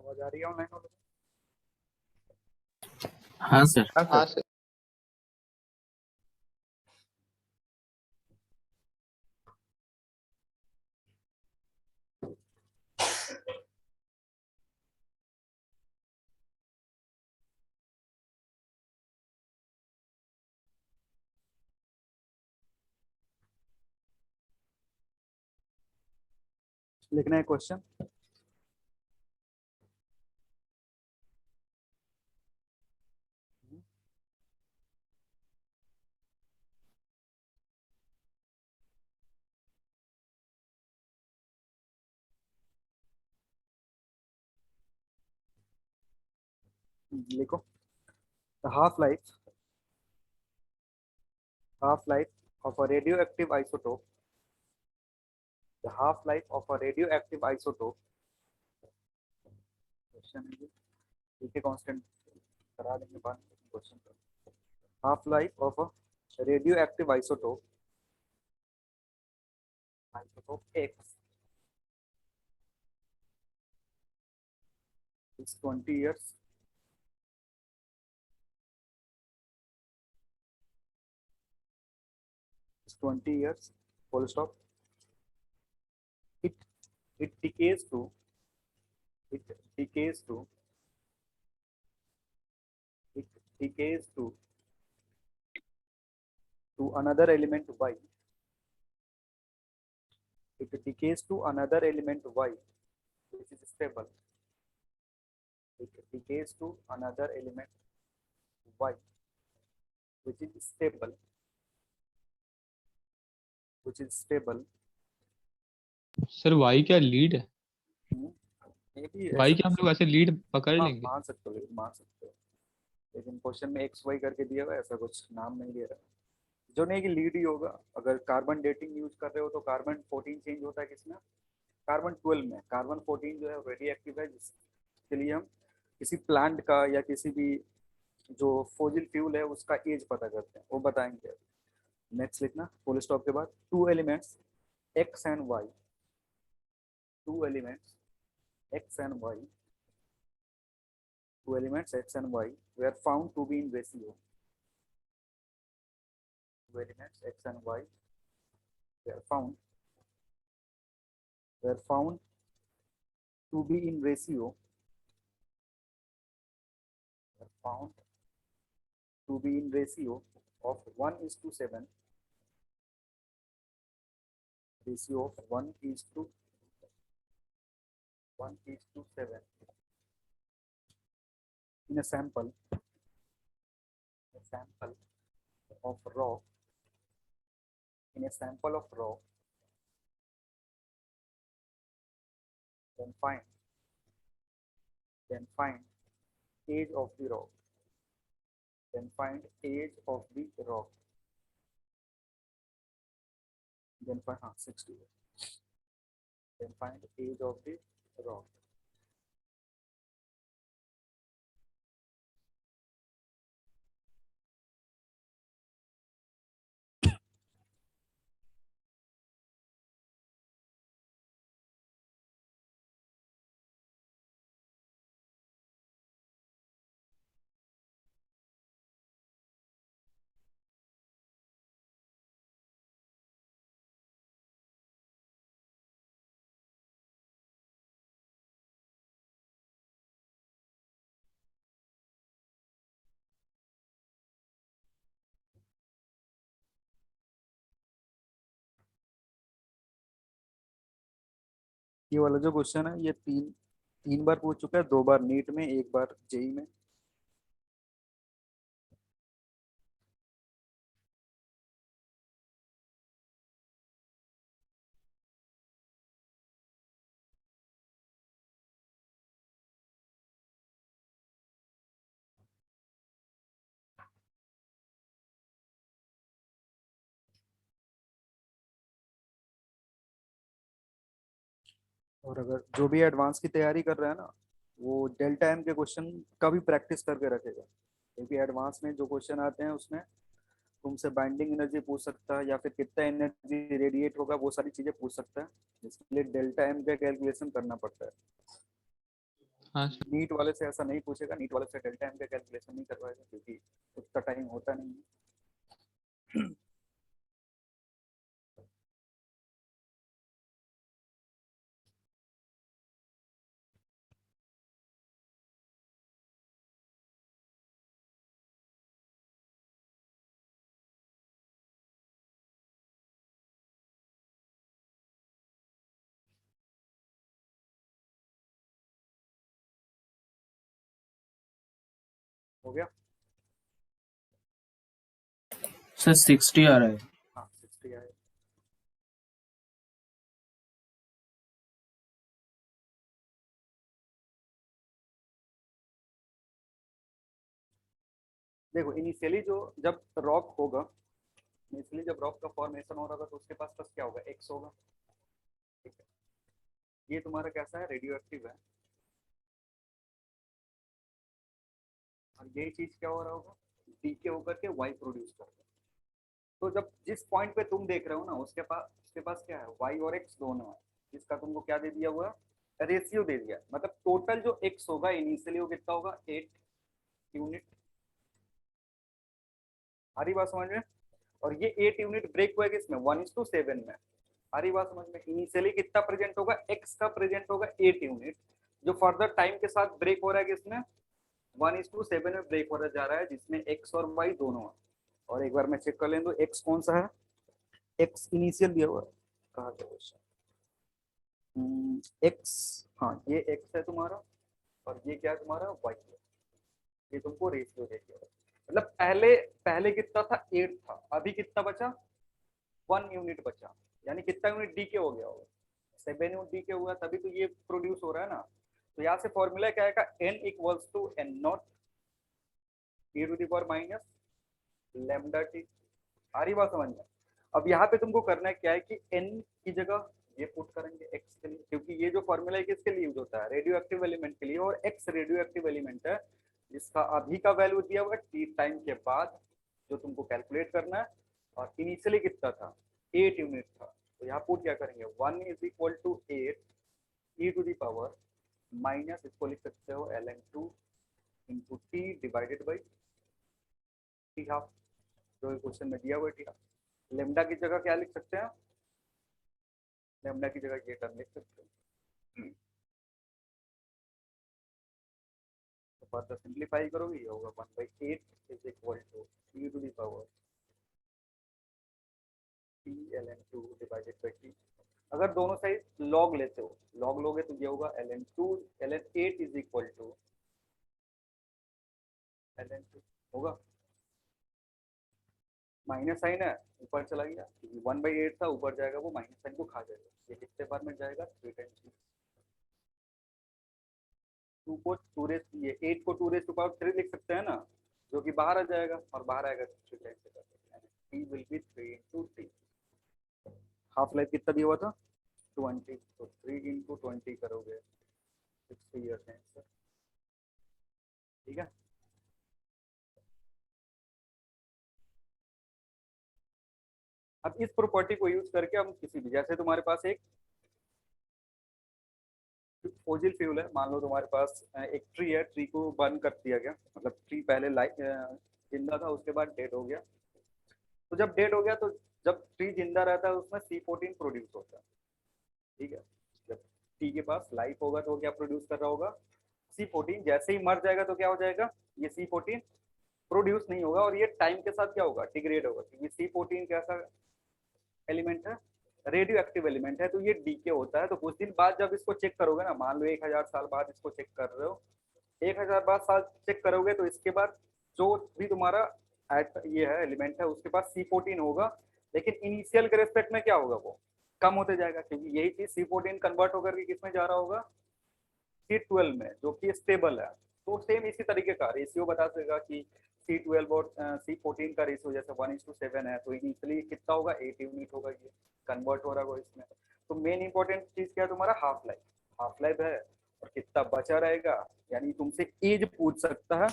आवाज आ रही है ऑनलाइन वालों हाँ सर। को? हाँ सर। लिखना है क्वेश्चन। लिखो। The half life of a radioactive isotope. The half life of a radioactive isotope. Question है ये कांस्टेंट करा देंगे बाद में क्वेश्चन का। Half life of a radioactive isotope isotope X is 20 years. Is 20 years. Full stop. It it decays to it decays to it decays to another element Y. It decays to another element Y, which is stable. It decays to another element Y, which is stable. Which is stable. Sir Y क्या lead है? ये भी Y ऐसे क्या हम लोग ऐसे lead पकड़ हाँ लेंगे? मान सकते हो, मान सकते हो, लेकिन क्वेश्चन में एक्स वाई करके दिया हुआ है, ऐसा कुछ नाम नहीं दे रहा। जो नहीं कि लीड ही होगा। अगर कार्बन डेटिंग यूज कर रहे हो तो कार्बन 14 चेंज होता है किसमें? कार्बन 12 में। कार्बन 14 जो है रेडियो एक्टिव है, जिसके लिए हम किसी प्लांट का या किसी भी जो फॉसिल फ्यूल है उसका एज पता करते हैं, वो बताएंगे। नेक्स्ट लिखना फुल स्टॉप के बाद two elements X and Y. Two elements X and Y two elements x and y were found to be in ratio. Two elements x and y were found to be in ratio. Were found to be in ratio of 1:7. Ratio of 1:7 in a sample of rock. In a sample of rock, then find age of the rock. Then find age of the rock. Then find 60. Then find age of the rock. ये वाला जो question है ये तीन बार पूछ चुका है, 2 बार NEET में, 1 बार जेई में। और अगर जो भी एडवांस की तैयारी कर रहा है ना, वो डेल्टा एम के क्वेश्चन का भी प्रैक्टिस करके रखेगा, क्योंकि एडवांस में जो क्वेश्चन आते हैं उसमें तुमसे बाइंडिंग एनर्जी पूछ सकता है या फिर कितना एनर्जी रेडिएट होगा, वो सारी चीजें पूछ सकता है। इसके लिए डेल्टा एम का कैलकुलेशन करना पड़ता है। हाँ सर। नीट वाले से ऐसा नहीं पूछेगा, नीट वाले से डेल्टा एम का कैलकुलेशन नहीं करवाएगा क्योंकि उतना टाइम होता नहीं है। हो गया। सर 60 आ रहा है। हाँ 60 आए। देखो इनिशियली जो जब रॉक होगा, इनिशियली जब रॉक का फॉर्मेशन हो रहा था तो उसके पास क्या होगा, एक्स होगा। ठीक है, ये तुम्हारा कैसा है, रेडियो एक्टिव है। और यही चीज क्या हो रहा होगा, डीके होकर के वाई प्रोड्यूस कर रहा है। तो जब जिस पॉइंट पे तुम देख रहे हो ना उसके पास क्या है, वाई और एक्स दोनों है। जिसका तुमको क्या दे दिया हुआ है, रेशियो दे दिया। मतलब टोटल जो एक्स होगा इनिशियली वो कितना होगा, 8 यूनिट। आ रही बात समझ में। और ये 8 यूनिट ब्रेक हुआ है किसमें, 1:7 में। आ रही बात समझ में। इनिशियली कितना प्रेजेंट होगा, एक्स का प्रेजेंट होगा 8 यूनिट, जो फर्दर टाइम के साथ ब्रेक हो रहा है किसमें, 1:7 में ब्रेक हो जा रहा है, जिसमें एक्स और वाई दोनों है। और एक बार मैं चेक कर लें तो एक्स कौन सा है, एक्स इनिशियल दिया हुआ है, कहा गया एक्स। हाँ ये एक्स है तुम्हारा, और ये क्या है तुम्हारा, वाई है। ये तुमको रेशियो दे दिया। मतलब पहले पहले कितना था, 8 था, अभी कितना बचा, 1 यूनिट बचा। यानी कितना यूनिट डीके हो गया होगा, 7 यूनिट डीके हुआ, तभी तो ये प्रोड्यूस हो रहा है ना। तो यहाँ से फॉर्मूला क्या आएगा, n equals to n naught e to the power minus lambda T. आ रही बात समझ में। अब यहाँ पे तुमको करना है क्या है कि n की जगह ये पुट करेंगे x के लिए, क्योंकि ये जो फॉर्मूला है किसके लिए यूज होता है, रेडियो एक्टिव एलिमेंट के लिए, और x रेडियो एक्टिव एलिमेंट है जिसका अभी का वैल्यू दिया हुआ t टाइम के बाद जो तुमको कैलकुलेट करना है। और इनिशियली कितना था, 8 यूनिट था। तो यहाँ पुट क्या करेंगे, 1 is equal to 8 e to the power minus, इसको लिख सकते हो ln2 into T divided by T half, जो क्वेश्चन में दिया हुआ है टी हाफ। लेमडा की जगह क्या लिख सकते हैं, लेमडा की जगह ये टर्म लिख सकते हैं। तो फर्दर सिंप्लीफाई करोगे ये होगा 1/8 is equal to e to the power T ln2 divided by T. अगर दोनों साइड लॉग लेते हो, लॉग लोगे तो ये होगा ln2 ln8 is equal to ln2 होगा। माइनस साइन है, ऊपर चला गया, 1/8 था, ऊपर जाएगा वो माइनस साइन को खा जाएगा। ये कितने बार में जाएगा, 3 टाइम्स। 2 को 2 रेस, ये 8 को 2 रेस टू पावर 3 लिख सकते हैं ना, जो कि बाहर आ जाएगा, और बाहर आएगा तो 3 टाइम्स से कर सकते हैं। t will be 3 into t। Half life कितना दिया हुआ था, 20, तो 3 into 20 करोगे 60 ईयर्स है आंसर। ठीक है। अब इस प्रॉपर्टी को यूज करके हम किसी भी, जैसे तुम्हारे पास एक फोजिल फ्यूल है, मान लो तुम्हारे पास एक ट्री है, ट्री को बर्न कर दिया गया, मतलब ट्री पहले जिंदा था, उसके बाद डेड हो गया। तो जब डेड हो गया तो जब ट्री जिंदा रहता है उसमें C14 प्रोड्यूस होता है। ठीक है, जब ट्री के पास लाइफ होगा तो वो क्या प्रोड्यूस कर रहा होगा, C14। जैसे ही मर जाएगा तो क्या हो जाएगा, ये C14 प्रोड्यूस नहीं होगा, और ये टाइम के साथ क्या होगा, डिग्रेड होगा, क्योंकि C14 कैसा एलिमेंट है, रेडियो एक्टिव एलिमेंट है, तो ये डीके होता है। तो कुछ दिन बाद जब इसको चेक करोगे ना, मान लो 1000 साल बाद इसको चेक कर रहे हो, 1000 बाद साल चेक करोगे तो इसके बाद जो भी तुम्हारा ये है एलिमेंट है उसके पास C14 होगा, लेकिन इनिशियल के रेस्पेक्ट में क्या होगा, वो कम होते जाएगा, क्योंकि यही चीज C14 कन्वर्ट होकर के किसमें जा रहा होगा, C12 में, जो कि स्टेबल है। तो सेम इसी तरीके का रेशियो बता देगा कि C12 और C14 का रेशियो जैसे 1:7 है, तो इनिशियली कितना होगा, 8 यूनिट होगा, ये कन्वर्ट हो रहा होगा इसमें। तो मेन इंपॉर्टेंट चीज क्या है तुम्हारा, हाफ लाइफ। हाफ लाइफ है और कितना बचा रहेगा, यानी तुमसे एज पूछ सकता है।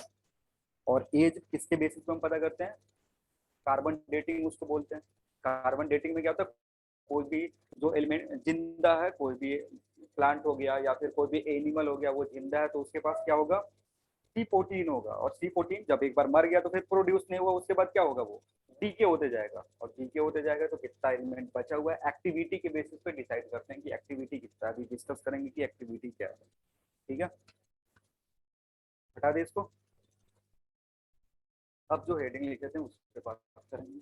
और एज किसके बेसिस पे हम पता करते हैं, कार्बन डेटिंग उसको बोलते हैं। कार्बन डेटिंग में क्या होता है, कोई भी जो एलिमेंट जिंदा है, कोई भी प्लांट हो गया या फिर कोई भी एनिमल हो गया, वो जिंदा है तो उसके पास क्या होगा, C14 होगा। और C14 जब एक बार मर गया तो फिर प्रोड्यूस नहीं हुआ, उसके बाद क्या होगा, वो डीके होते जाएगा। और डीके होते जाएगा तो कितना एलिमेंट बचा हुआ है, एक्टिविटी के बेसिस पे डिसाइड करते हैं कि एक्टिविटी कितना है। अभी डिस्कस करेंगे कि एक्टिविटी क्या है। ठीक है, हटा दे इसको। अब जो हेडिंग लिखे थे उसके बाद करेंगे।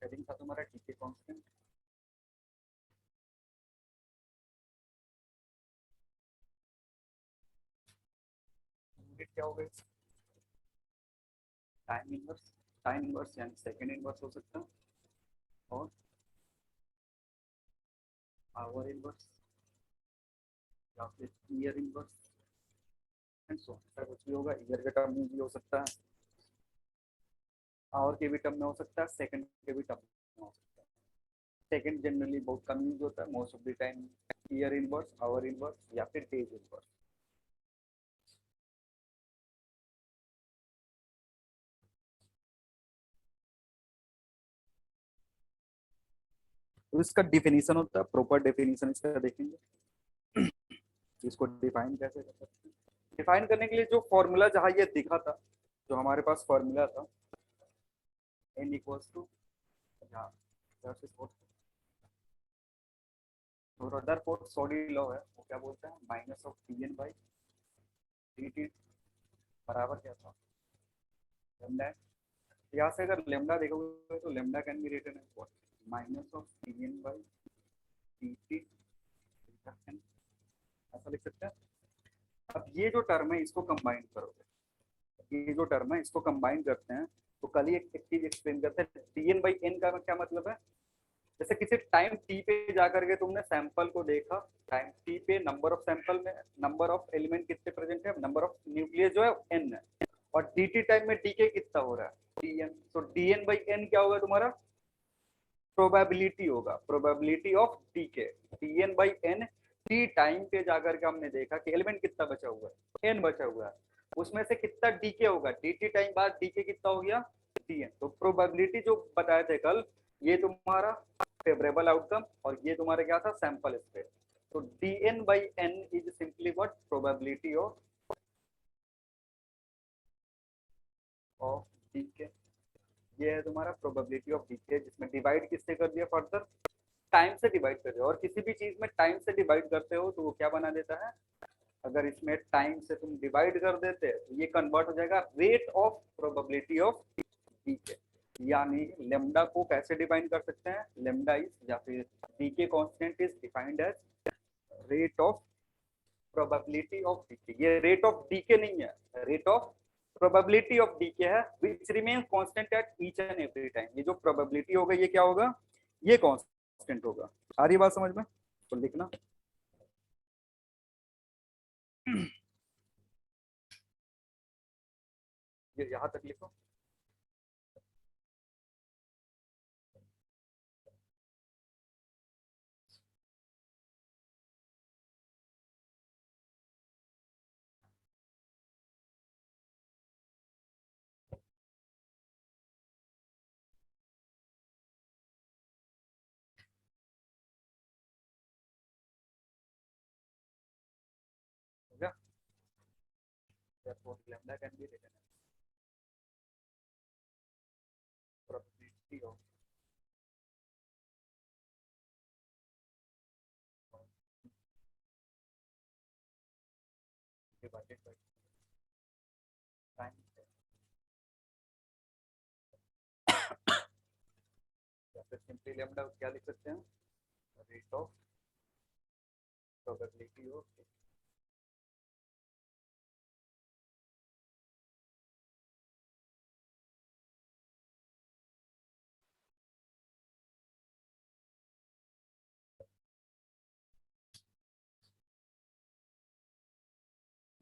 हेडिंग था तुम्हारा डीके कांस्टेंट। क्या हो गया, टाइम इनवर्स। टाइम इनवर्स यानी सेकंड इनवर्स हो सकता है, और आवर इनवर्स या फिर ईयर इनवर्स एंड सो ऐसा कुछ भी होगा। ईयर के टर्म में भी हो सकता है, आवर के भी टर्म में हो सकता है, सेकंड के भी टर्म में हो सकता है। सेकंड जनरली बहुत कम यूज होता है, most of the time year inverse, hour inverse या फिर डेज इनवर्स। तो इसका डिफिनीशन होता है, प्रॉपर डिफिनीशन इसका देखेंगे। इसको डिफाइन कैसे कर सकते हैं, डिफाइन करने के लिए जो फॉर्मूला जहाँ ये दिखा था, जो हमारे पास फॉर्मूला था, n equals to Rutherford Soddy law है, वो क्या बोलता है, minus of dn by dt बराबर क्या था, लेमडा। यहाँ से अगर लेमडा देखोगे तो lambda can be written as what, minus of dn by dt, ऐसा लिख सकते हैं। अब ये जो टर्म है इसको कंबाइन करोगे, ये जो टर्म है इसको कंबाइन करते हैं, तो कल ही एक चीज एक्सप्लेन करते हैं। dn बाई n का क्या मतलब है, जैसे किसी टाइम t पे जाकर के तुमने सैंपल को देखा, टाइम t पे नंबर ऑफ सैंपल में नंबर ऑफ एलिमेंट कितने प्रेजेंट है, नंबर ऑफ न्यूक्लियस जो है n है, और dt टाइम में dk कितना हो रहा है, dn। तो dn बाई n क्या होगा तुम्हारा, प्रोबेबिलिटी होगा, probability of decay. dn by n T time पे जाकर के हमने देखा कि एलिमेंट कितना बचा हुआ है, n बचा हुआ है, उसमें से कितना डीके होगा, dt टाइम बाद डीके कितना हो गया, dn। तो प्रोबेबिलिटी जो बताए थे कल, ये तुम्हारा फेवरेबल आउटकम और ये तुम्हारा क्या था, सैंपल स्पेस। तो dn by n is simply what, probability of decay. ये है तुम्हारा प्रोबेबिलिटी ऑफ डीके, जिसमें डिवाइड किससे कर दिया, फर्दर टाइम से डिवाइड कर रहे हो। और किसी भी चीज में टाइम से डिवाइड करते हो तो वो क्या बना देता है, अगर इसमें टाइम से तुम डिवाइड कर देते तो ये कन्वर्ट हो जाएगा rate of probability of decay. यानी लेमडा को कैसे डिफाइन कर सकते हैं, लेमडा इज या फिर decay constant is defined as rate of probability of decay. ये रेट ऑफ डीके नहीं है, rate of probability of decay है, which remain constant at each and every time. ये जो प्रोबेबिलिटी होगा ये क्या होगा, ये कांस्टेंट होगा। आ रही बात समझ में, तो लिखना। ये यहाँ तक लिखो। हो गया, therefore lambda can be written as probability of divided by time। या फिर सिंपली लैम्डा क्या लिख सकते हैं, रेट ऑफ प्रोबेबिलिटी ऑफ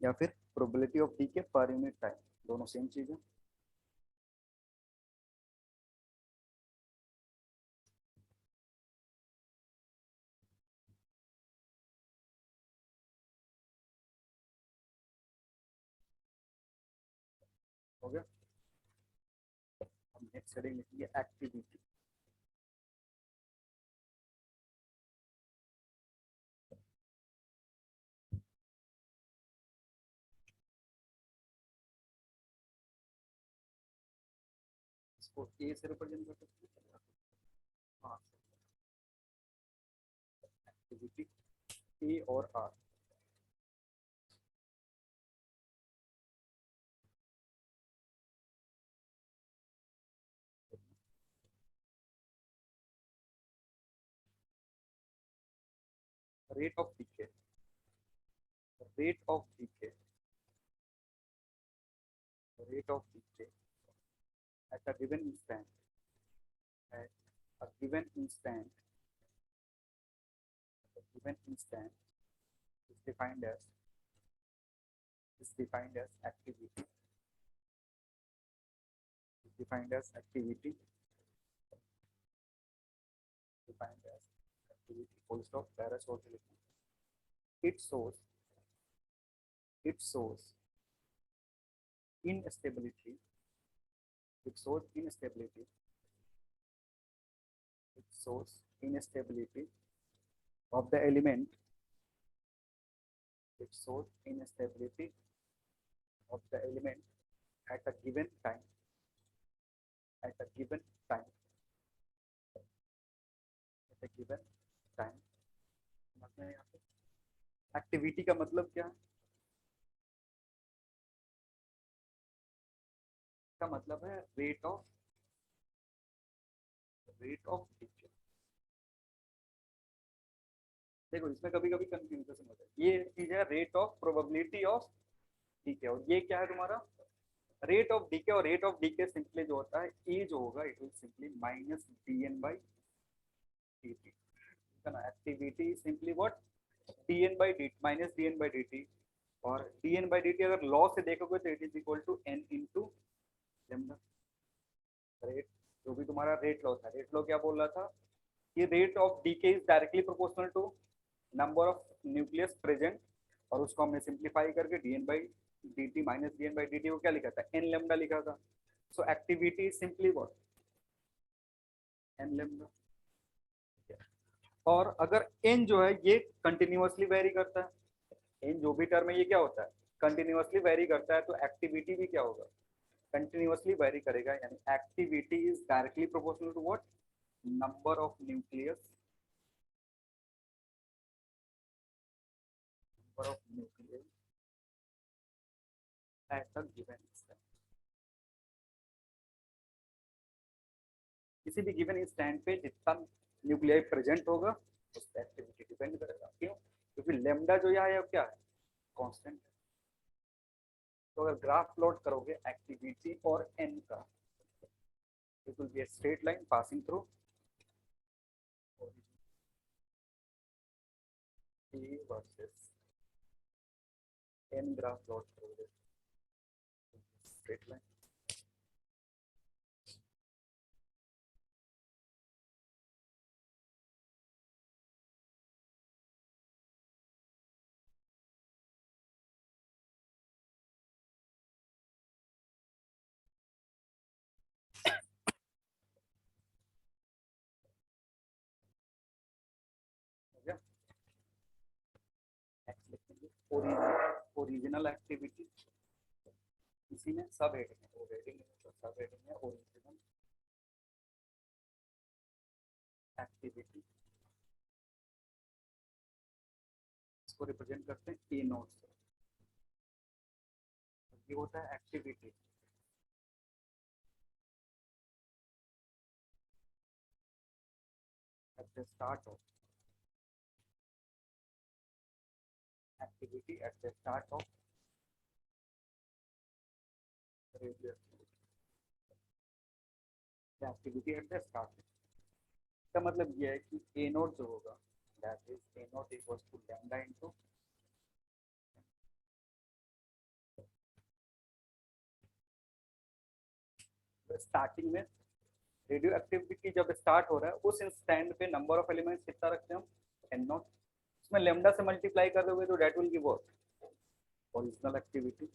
या फिर प्रोबेबिलिटी ऑफ डी के पर यूनिट टाइम, दोनों सेम चीज है। हो गया। हम नेक्स्ट हेडिंग लिखेंगे एक्टिविटी। इसको ए से रिप्रेजेंट कर सकते हैं। हाँ, एक्टिविटी ए और are. rate of decay, rate of decay, rate of decay at a given instant, at a given instant, a given instant is defined as activity, is defined as activity, defined as activity, full stop, para छोड़ के लिखना। It shows instability, it shows instability, it shows instability of the element, it shows instability of the element at a given time, at a given time, at a given time। मतलब यहाँ पे activity का मतलब क्या है? का मतलब है रेट ऑफ डिके। देखो इसमें कभी कभी कंफ्यूजन होता है। ये चीज है rate of probability of decay, और ये क्या है तुम्हारा रेट ऑफ डीके। और रेट ऑफ डीके सिंपली जो होता है ए जो होगा it will simply minus dn by dt, है ना। Activity simply what dn by dt minus dn by dt, और dn by dt अगर लॉ से देखोगे तो it is equal to n into lambda. Rate जो भी तुम्हारा रेट लॉ था, रेट लॉ क्या बोल रहा था कि rate of decay is directly proportional to number of nucleus present, और उसको हमने सिंप्लीफाई करके dn by dt minus dn by dt को क्या लिखा था n लेमडा लिखा था। सो activity simply what n lambda. और अगर n जो है ये कंटिन्यूअसली वेरी करता है, n जो भी टर्म है ये क्या होता है कंटिन्यूअसली वेरी करता है, तो एक्टिविटी भी क्या होगा कंटिन्यूअसली वेरी करेगा। यानी activity is directly proportional to what number of nucleus, number of nucleus at a given instant. किसी भी गिवन इंस्टेंट पे जितना न्यूक्लियाई प्रेजेंट होगा उस पर एक्टिविटी डिपेंड करेगा। क्यों? क्योंकि लेमडा जो यहाँ है क्या है कांस्टेंट है। तो अगर ग्राफ प्लॉट करोगे एक्टिविटी और एन का, it will be a straight line passing through A versus N. Graph plot करोगे स्ट्रेट लाइन। ओरिजिनल एक्टिविटी, इसी में सब हेडिंग है, वो हेडिंग है सब हेडिंग है ओरिजिनल एक्टिविटी। इसको रिप्रेजेंट करते हैं ए नोट से। ये होता है activity at the start of activity at the start of radioactivity, activity at the start। इसका मतलब ये है कि ए नोट जो होगा that is A naught equals to lambda into starting में रेडियो एक्टिविटी जब स्टार्ट हो रहा है उस इंस्टेंट पे नंबर ऑफ एलिमेंट्स कितना रखते हैं हम एन नॉट। इसमें लेमडा से मल्टीप्लाई कर दोगे तो that will give what original activity.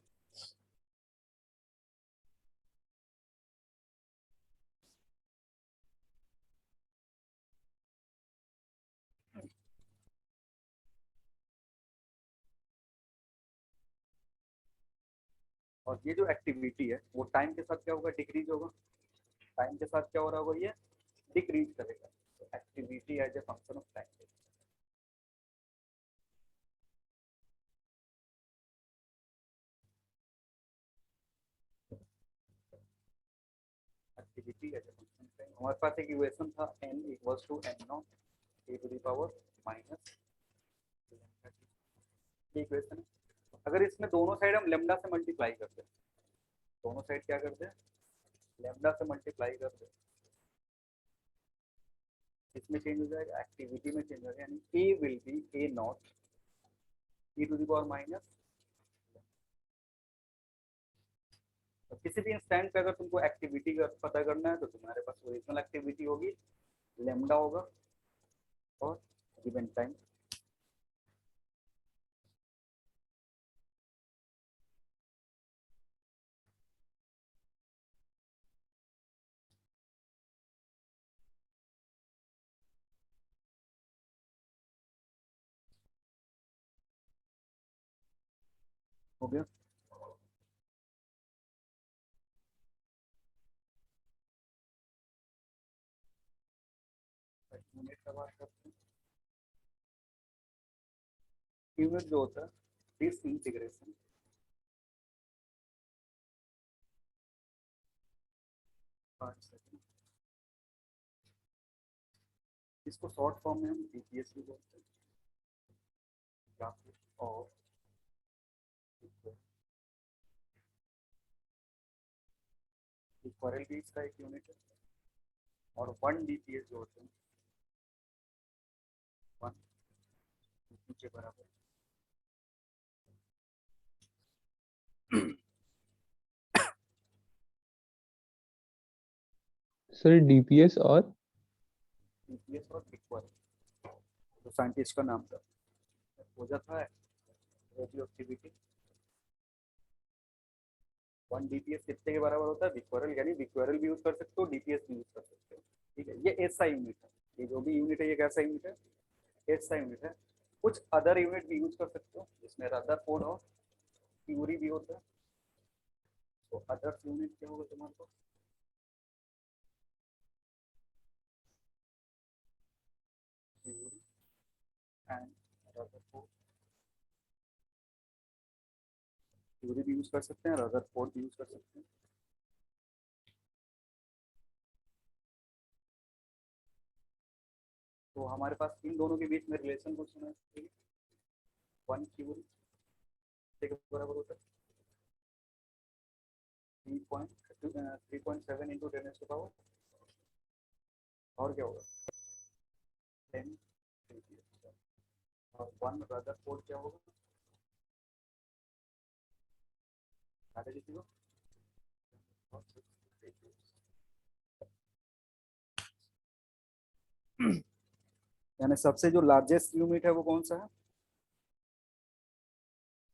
और ये जो एक्टिविटी है वो टाइम के साथ क्या होगा, डिक्रीज होगा। टाइम के साथ क्या हो रहा होगा, ये डिक्रीज करेगा। तो activity as a function of time. Activity as a function of time. हमारे पास एक इक्वेशन था n equals to n naught e to the power minus equation है। अगर इसमें दोनों साइड हम लेमडा से मल्टीप्लाई करते हैं, दोनों साइड क्या करते हैं, लेमडा से मल्टीप्लाई करते हैं, इसमें चेंज हो जाएगा, एक्टिविटी में चेंज हो जाएगा, यानी A will be A naught e to the power minus. किसी भी इंस्टेंट पे अगर तुमको एक्टिविटी का पता करना है तो तुम्हारे पास ओरिजिनल एक्टिविटी होगी, लेमडा होगा, और गिवन टाइम। हो गया। यूनिट का बात करते हैं। यूनिट जो होता है दिस इंटीग्रेशन, इसको शॉर्ट फॉर्म में हम डीपीएस भी बोलते हैं, या फिर और इक्वल भी इसका एक यूनिट है। और 1 डीपीएस जो होते हैं 1 के बराबर। सर डीपीएस और डीपीएस और इक्वल, तो साइंटिस्ट का नाम था हो जाता है रेडियो एक्टिविटी। 1 डीपीएस कितने के बराबर होता है, विक्वरल, यानी विक्वरल भी यूज कर सकते हो, डीपीएस भी यूज कर सकते हो। ठीक है, ये एसआई यूनिट है, ये जो भी यूनिट है ये कैसा यूनिट है, एसआई यूनिट है। कुछ अदर यूनिट भी यूज कर सकते हो जिसमें रदरफोर्ड और क्यूरी भी होता है। तो अदर्स यूनिट क्या होगा तुम्हारे पास, क्यूरी एंड रदरफोर्ड। क्यूरी भी यूज कर सकते हैं, रदरफोर्ड भी यूज कर सकते हैं। तो हमारे पास इन दोनों के बीच में रिलेशन कुछ होना चाहिए। 1 क्यूरी के बराबर होता है 3.7 इंटू 10 टू पावर, और क्या होगा 10 और 1 रदरफोर्ड क्या होगा, आगे किसी को यानी सबसे जो लार्जेस्ट यूनिट है वो कौन सा है,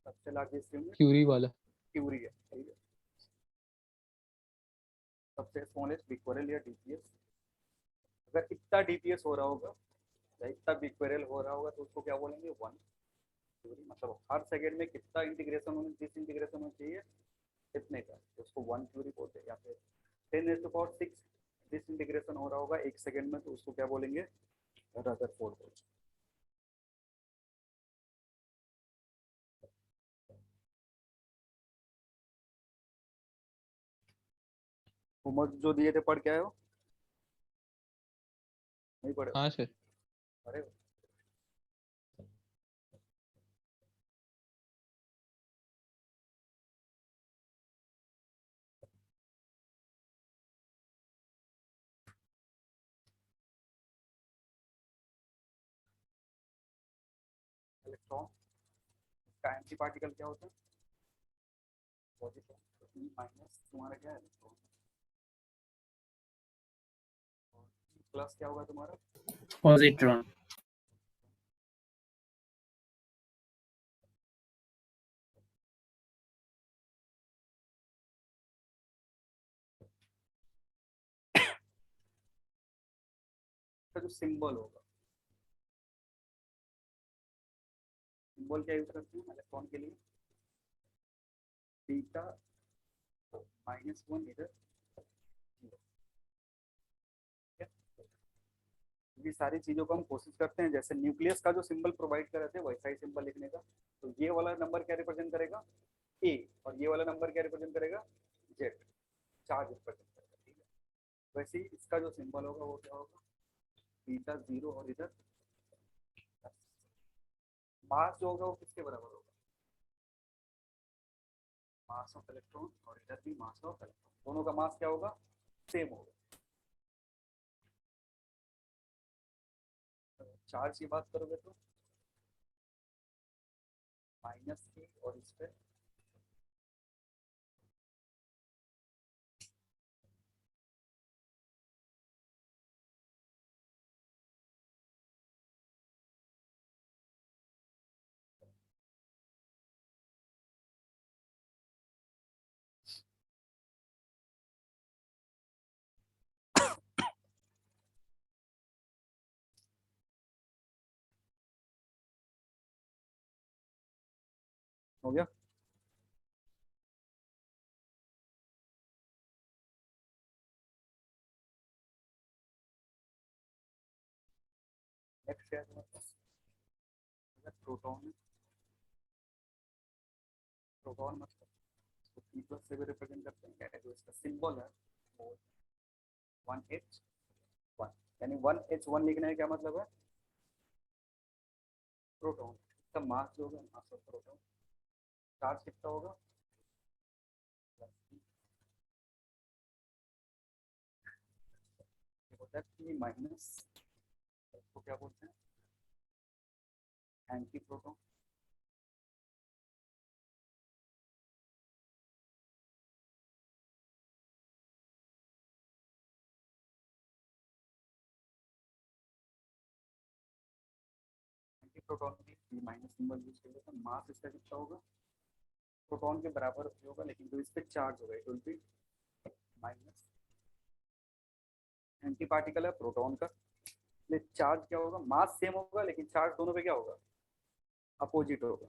सबसे लार्जेस्ट यूनिट क्यूरी वाला। क्यूरी है, ठीक है। सबसे स्मॉलेस्ट बिक्वरल या डीपीएस। अगर इतना डीपीएस हो रहा होगा या इतना बिक्वरल हो रहा होगा तो उसको क्या बोलेंगे, 1 क्यूरी। मतलब हर सेकेंड में कितना इंटीग्रेशन होना, डिस इंटीग्रेशन होना चाहिए कितने का, तो उसको 1 क्यूरी बोलते हैं। या फिर 10⁶ डिस इंटीग्रेशन हो रहा होगा 1 सेकेंड में तो उसको क्या बोलेंगे, रदरफोर्ड बोलते हैं। होमवर्क जो दिए थे पढ़ के आए हो, नहीं पढ़े हो? हाँ सर। अरे इलेक्ट्रॉन का एंटी पार्टिकल क्या होता है, पॉजिटिव। माइनस तुम्हारा क्या है इलेक्ट्रॉन, प्लस क्या होगा तुम्हारा, पॉजिट्रॉन। का जो सिंबल होगा, सिंबल क्या यूज करते हैं इलेक्ट्रॉन के लिए, बीटा -1 इधर 0। ये सारी चीजों को हम कोशिश करते हैं, जैसे न्यूक्लियस का जो सिंबल प्रोवाइड कर रहे थे वैसा ही सिंबल लिखने का। तो ये वाला नंबर क्या रिप्रेजेंट करेगा, ए, और ये वाला नंबर क्या रिप्रेजेंट करेगा, जेड, चार्ज रिप्रेजेंट करेगा। ठीक है, वैसे ही इसका जो सिंबल होगा वो क्या होगा, बीटा 0, और इधर मास जो होगा वो किसके बराबर होगा, मास ऑफ इलेक्ट्रॉन, और इधर भी मास ऑफ इलेक्ट्रॉन, दोनों का मास क्या होगा, सेम होगा। चार्ज की बात करोगे तो -3, और इस पे हो गया। नेक्स्ट क्या है तुम्हारे पास, प्रोटॉन। प्रोटॉन मतलब तो P+ से भी रिप्रेजेंट करते हैं, क्या है जो इसका सिंबल है वो 1H1, यानी 1H1 लिखने का क्या मतलब है, प्रोटॉन। इसका मास जो होगा, मास ऑफ प्रोटॉन, चार्ज कितना होगा, होता है P-, इसको क्या बोलते हैं, एंटी प्रोटॉन। एंटी प्रोटॉन में P- सिंबल यूज कर लेते हैं। मास इसका कितना होगा, प्रोटॉन के बराबर होगा, लेकिन जो इस पे चार्ज होगा it will B minus, anti particle है प्रोटॉन का, इसलिए चार्ज क्या होगा, मास सेम होगा लेकिन चार्ज दोनों पे क्या होगा, अपोजिट होगा।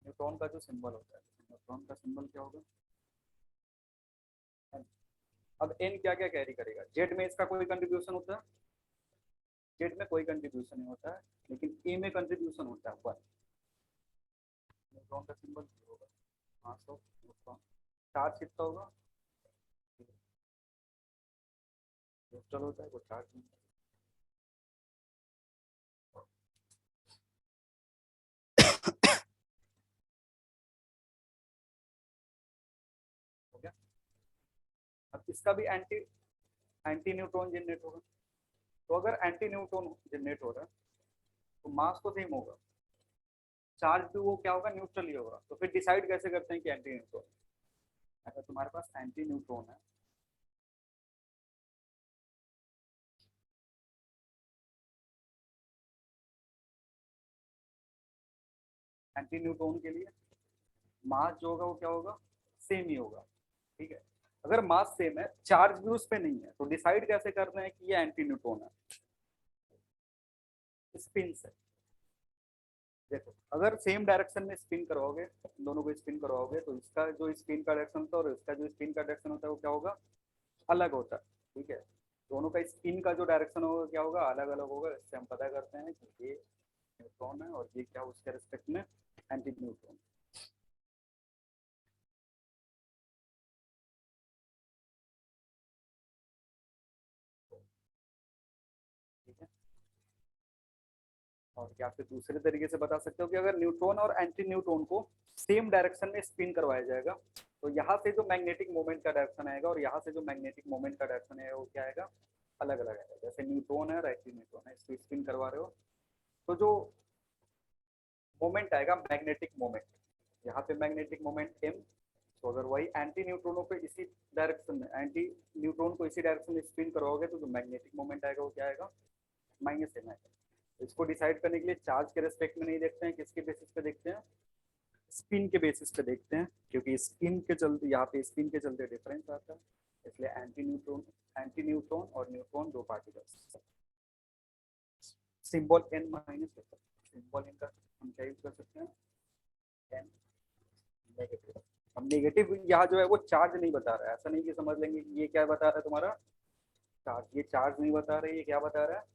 न्यूट्रॉन का जो सिंबल होता है, न्यूट्रॉन का सिंबल क्या होगा, अब एन क्या क्या कैरी करेगा, जेड में इसका कोई कंट्रीब्यूशन होता है, जेड में कोई कंट्रीब्यूशन नहीं होता है, लेकिन ए में कंट्रीब्यूशन होता है 1। न्यूट्रॉन का सिंबल होगा मास ऑफ न्यूट्रॉन, चार्ज कितना होगा, न्यूट्रल होता है वो चार्ज नहीं होता। हो गया। अब इसका भी एंटी एंटी न्यूट्रॉन जनरेट होगा, तो अगर एंटी न्यूट्रॉन जनरेट हो रहा है तो मास तो सेम होगा, चार्ज भी वो क्या होगा, न्यूट्रल ही होगा। तो फिर डिसाइड कैसे करते हैं कि एंटी न्यूट्रॉन, अगर तुम्हारे पास एंटी न्यूट्रॉन है, एंटी न्यूट्रॉन के लिए मास जो होगा वो क्या होगा, सेम ही होगा। ठीक है, अगर मास सेम है, चार्ज भी उस पे नहीं है, तो डिसाइड कैसे करना है कि ये एंटी न्यूट्रॉन है, स्पिन से। देखो अगर सेम डायरेक्शन में स्पिन करवाओगे, दोनों को स्पिन करवाओगे, तो इसका जो स्पिन का डायरेक्शन होता है और इसका जो स्पिन का डायरेक्शन होता है वो क्या होगा, अलग होता है। ठीक है, दोनों का स्पिन का जो डायरेक्शन होगा क्या होगा, अलग अलग होगा। इससे हम पता करते हैं कि ये न्यूट्रॉन है और ये क्या उसके रिस्पेक्ट में एंटी न्यूट्रॉन। ठीक है, और या फिर दूसरे तरीके से बता सकते हो कि अगर न्यूट्रॉन और एंटी न्यूट्रॉन को सेम डायरेक्शन में स्पिन करवाया जाएगा, तो यहाँ से जो मैग्नेटिक मोमेंट का डायरेक्शन आएगा और यहाँ से जो मैग्नेटिक मोमेंट का डायरेक्शन है वो क्या आएगा, अलग अलग आएगा। जैसे न्यूट्रॉन है और एंटी न्यूट्रॉन है, इसको स्पिन करवा रहे हो, तो जो मोमेंट आएगा मैग्नेटिक मोमेंट, यहाँ पे मैग्नेटिक मोमेंट एम, तो अगर वही एंटी न्यूट्रॉनों पे इसी डायरेक्शन में, एंटी न्यूट्रॉन को इसी डायरेक्शन में स्पिन करवाओगे, तो जो मैग्नेटिक मोमेंट आएगा वो क्या आएगा, -m आएगा। इसको डिसाइड करने के लिए चार्ज के रेस्पेक्ट में नहीं देखते हैं, किसके बेसिस पे देखते हैं, स्पिन के बेसिस पे देखते हैं, क्योंकि स्पिन के चलते यहाँ पे स्पिन के चलते डिफरेंस आता है, इसलिए एंटी न्यूट्रॉन और न्यूट्रॉन दो particles. Symbol n minus, symbol n का हम क्या यूज कर सकते हैं, n नेगेटिव। अब नेगेटिव यहाँ जो है वो चार्ज नहीं बता रहा है, ऐसा नहीं कि समझ लेंगे कि ये क्या बता रहा है तुम्हारा चार्ज, ये चार्ज नहीं बता रहा है, ये क्या बता रहा है,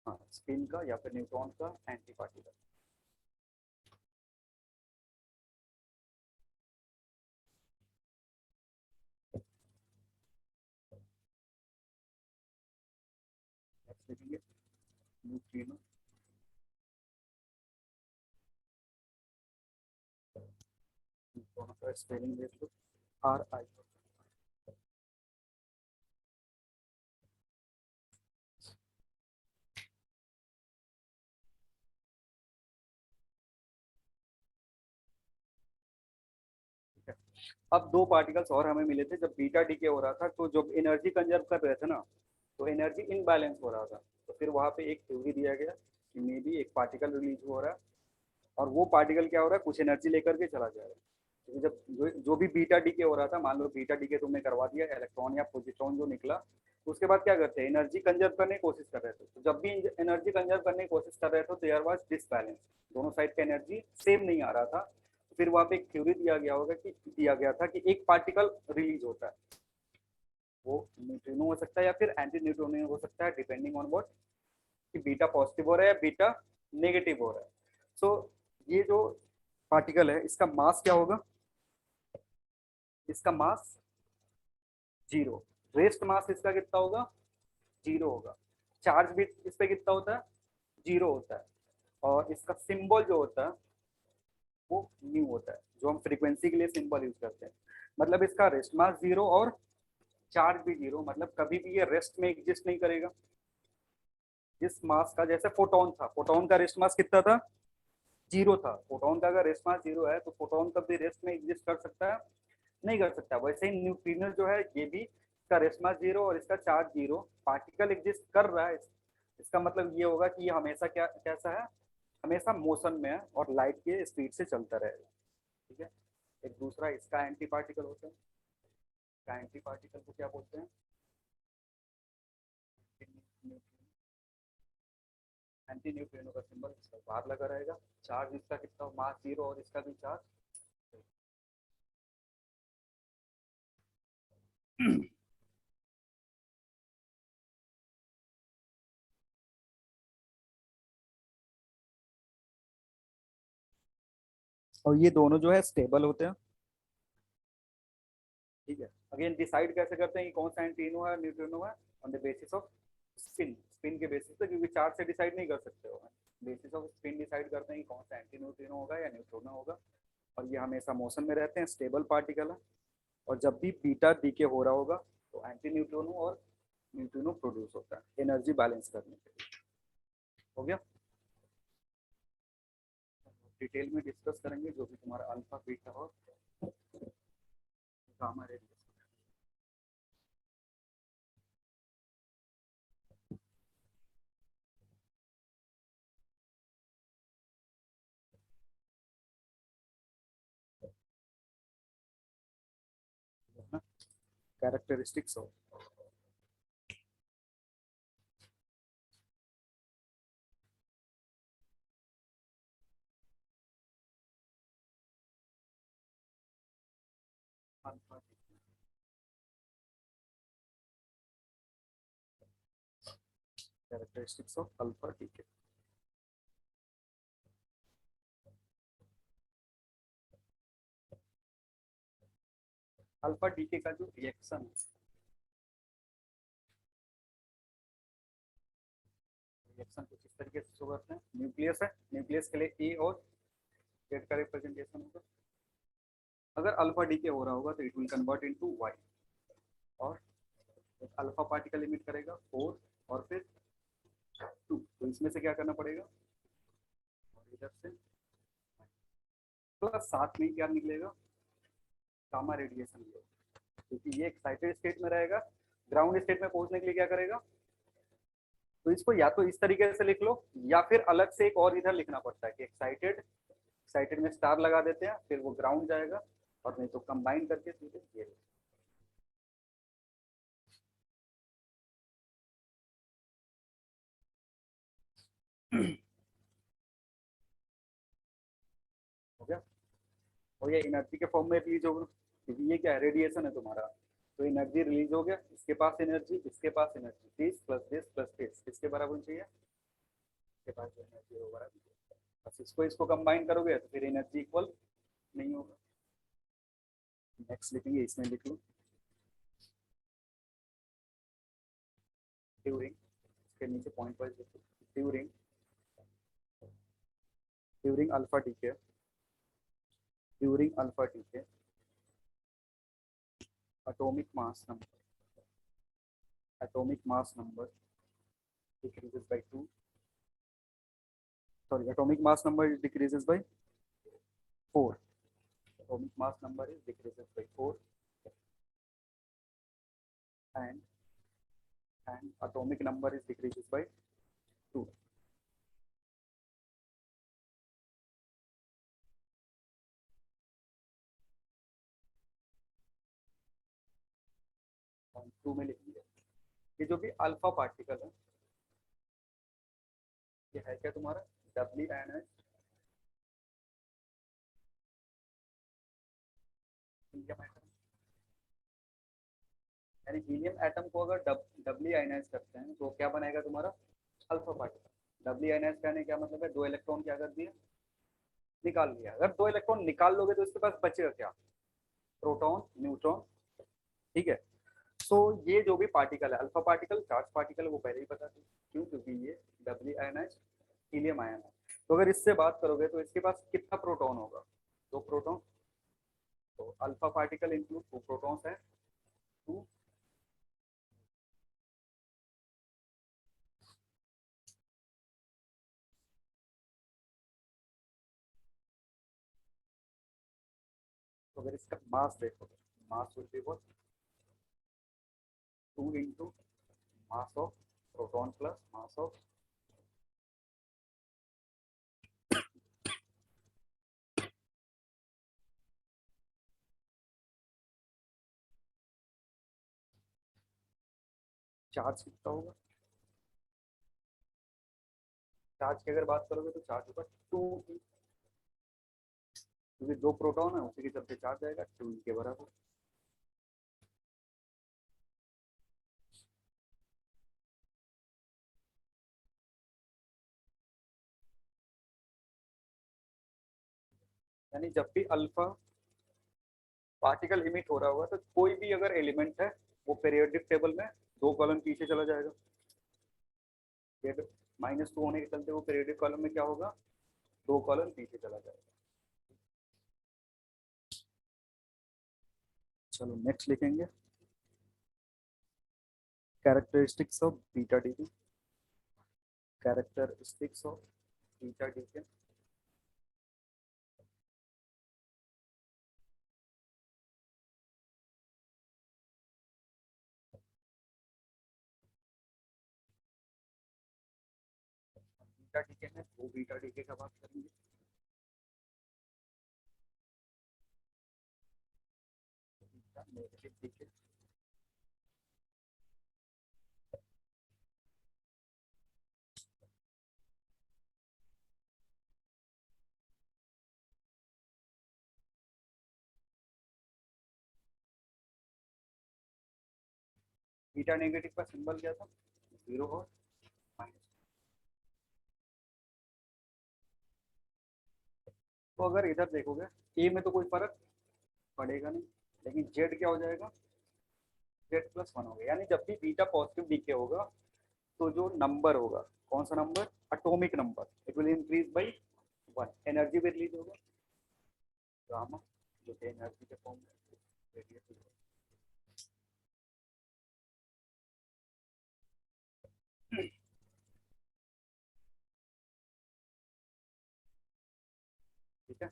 हाँ स्पिन का या फिर न्यूट्रॉन का एंटी पार्टिकल। देखेंगे न्यूट्रिनो, न्यूट्रॉन का स्पेलिंग देख लो, RI। अब दो पार्टिकल्स और हमें मिले थे जब बीटा डीके हो रहा था, तो जब एनर्जी कंजर्व कर रहे थे ना, तो एनर्जी इनबैलेंस हो रहा था, तो फिर वहाँ पे एक थ्योरी दिया गया कि मे बी एक पार्टिकल रिलीज हो रहा है, और वो पार्टिकल क्या हो रहा है, कुछ एनर्जी लेकर के चला जा रहा है। क्योंकि जब जो भी बीटा डीके हो रहा था, मान लो बीटा डीके तुमने करवा दिया, इलेक्ट्रॉन या पॉजिट्रॉन जो निकला, तो उसके बाद क्या करते हैं, एनर्जी कंजर्व करने की कोशिश कर रहे थे, तो जब भी एनर्जी कंजर्व करने की कोशिश कर रहे थे, देयर वाज डिसबैलेंस, दोनों साइड का एनर्जी सेम नहीं आ रहा था। फिर वहाँ पे एक थ्योरी दिया गया था कि एक पार्टिकल रिलीज होता है, वो न्यूट्रिनो हो सकता है या फिर एंटी न्यूट्रिनो हो सकता है, डिपेंडिंग ऑन व्हाट, कि बीटा पॉजिटिव हो रहा है या बीटा नेगेटिव हो रहा है। सो ये जो पार्टिकल है इसका मास क्या होगा, इसका मास 0, रेस्ट मास इसका कितना होगा, 0 होगा। चार्ज भी इस पे कितना होता है, 0 होता है। और इसका सिंबल जो होता है वो न्यू होता है, जो हम फ्रीक्वेंसी के लिए सिंबल यूज करते हैं। मतलब इसका रेस्ट मास 0 और चार्ज भी 0, मतलब कभी भी ये रेस्ट में एग्जिस्ट नहीं करेगा। जिस मास का, जैसे फोटोन था, फोटोन का रेस्ट मास कितना था, 0 था। फोटोन का अगर रेस्ट मास 0 है तो फोटोन कभी रेस्ट में एग्जिस्ट कर सकता है, नहीं कर सकता। वैसे ही न्यूट्रिनो जो है ये भी, इसका रेस्ट मास 0 और इसका चार्ज 0, पार्टिकल एग्जिस्ट कर रहा है, इसका मतलब ये होगा कि ये हमेशा क्या कैसा है, हमेशा मोशन में है और लाइट के स्पीड से चलता रहेगा। ठीक है। एक दूसरा इसका एंटी पार्टिकल होता है, इसका एंटी पार्टिकल को क्या बोलते हैं, एंटी न्यूट्रिनो का सिंबल इसका बाहर लगा रहेगा। चार्ज इसका कितना, मास 0 और इसका भी चार्ज और ये दोनों जो है स्टेबल होते हैं। ठीक है। अगेन डिसाइड कैसे करते हैं कि कौन सा एंटीनो है न्यूट्रिनो है, on the basis off spin, spin के बेसिस पे, क्योंकि चार्ज से डिसाइड नहीं कर सकते हो, बेसिस ऑफ स्पिन डिसाइड करते हैं कि कौन सा एंटी न्यूट्रिनो होगा या न्यूट्रिनो होगा। और ये हमेशा मोशन में रहते हैं, स्टेबल पार्टिकल है। और जब भी बीटा डीके हो रहा होगा तो एंटी न्यूट्रिनो और न्यूट्रिनो प्रोड्यूस होता है एनर्जी बैलेंस करने के लिए। हो गया। डिटेल में डिस्कस करेंगे जो भी तुम्हारा अल्फा बीटा और गामा रे, कैरेक्टरिस्टिक्स हो। Alpha characteristics of alpha decay. Alpha decay का जो रिएक्शन है, रिएक्शन कुछ इस तरीके से शो करते हैं। न्यूक्लियस है, न्यूक्लियस के लिए ए और जेड का रिप्रेजेंटेशन होगा। अगर अल्फा डीके हो रहा होगा तो it will convert into Y, और एक अल्फा पार्टिकल इमिट करेगा 4 और फिर 2, तो इसमें से क्या करना पड़ेगा, और इधर से प्लस साथ में क्या निकलेगा, गामा रेडिएशन निकलेगा, क्योंकि ये एक्साइटेड स्टेट में रहेगा। ग्राउंड स्टेट में पहुंचने के लिए क्या करेगा, तो इसको या तो इस तरीके से लिख लो या फिर अलग से एक और इधर लिखना पड़ता है कि एक्साइटेड, एक्साइटेड में स्टार लगा देते हैं, फिर वो ग्राउंड जाएगा, और नहीं तो कंबाइन करके सीधे ये हो गया। और ये एनर्जी के फॉर्म में रिलीज होगा, क्योंकि ये क्या है, रेडिएशन है तुम्हारा। तो एनर्जी रिलीज हो गया, इसके पास एनर्जी, इसके पास एनर्जी, दिस प्लस दिस किसके बराबर होनी चाहिए, इसके पास एनर्जी हो बराबर। बस इसको इसको कंबाइन करोगे तो फिर एनर्जी इक्वल नहीं होगा। नेक्स्ट लिखेंगे, इसमें लिख लो ड्यूरिंग, इसके नीचे पॉइंट वाइज लिखो, during during alpha decay, during alpha decay atomic mass number, atomic mass number decreases by 2, sorry, atomic mass number decreases by 4, atomic mass number is decreases by 4, and atomic number is decreases by 2. Point 2 में लिखेंगे, ये जो भी alpha particle है, ये है क्या तुम्हारा डबली आयनाइज हीलियम एटम, यानी हीलियम एटम को अगर डबली आयनाइज करते हैं तो क्या बनेगा तुम्हारा अल्फा पार्टिकल। डबली आयनाइज करने क्या मतलब है, 2 इलेक्ट्रॉन क्या कर दिए, निकाल लिया। अगर 2 इलेक्ट्रॉन निकाल लोगे तो इसके पास बचेगा क्या, प्रोटॉन न्यूट्रॉन, ठीक है। सो ये जो भी पार्टिकल है अल्फा पार्टिकल, चार्ज पार्टिकल, वो पहले ही पता थी, क्यों, क्योंकि ये डबली आयनाइज हीलियम आयन है। तो अगर इससे बात करोगे तो इसके पास कितना प्रोटॉन होगा, 2 प्रोटॉन। तो अल्फा पार्टिकल इंक्लूड 2 प्रोटॉन्स है, 2, तो अगर इसका मास देखोगे, mass will be what, 2 into mass of proton plus mass of, charge कितना होगा, चार्ज की अगर बात करोगे तो चार्ज होगा 2, क्योंकि 2 प्रोटॉन है उसी के चलते चार्ज आएगा 2 के बराबर। यानी जब भी अल्फा पार्टिकल इमिट हो रहा होगा तो कोई भी अगर एलिमेंट है वो पीरियोडिक टेबल में 2 कॉलम पीछे चला जाएगा। -2 होने के चलते वो पीरियोडिक कॉलम में क्या होगा, 2 कॉलम पीछे चला जाएगा। चलो नेक्स्ट लिखेंगे, characteristics of beta decay, characteristics of beta decay. Beta decay में 2 बीटा डीके का बात करेंगे, beta negative decay, beta negative का सिंबल क्या था, 0 और माइनस। तो अगर इधर देखोगे ए में तो कोई फर्क पड़ेगा नहीं, लेकिन जेड क्या हो जाएगा, Z+1 हो गया। यानी जब भी बीटा पॉजिटिव डीके होगा तो जो नंबर होगा, कौन सा number, atomic number, it will increase by 1, energy भी रिलीज होगा, गामा जो कि एनर्जी के फॉर्म में रेडिएट होगा। ठीक है,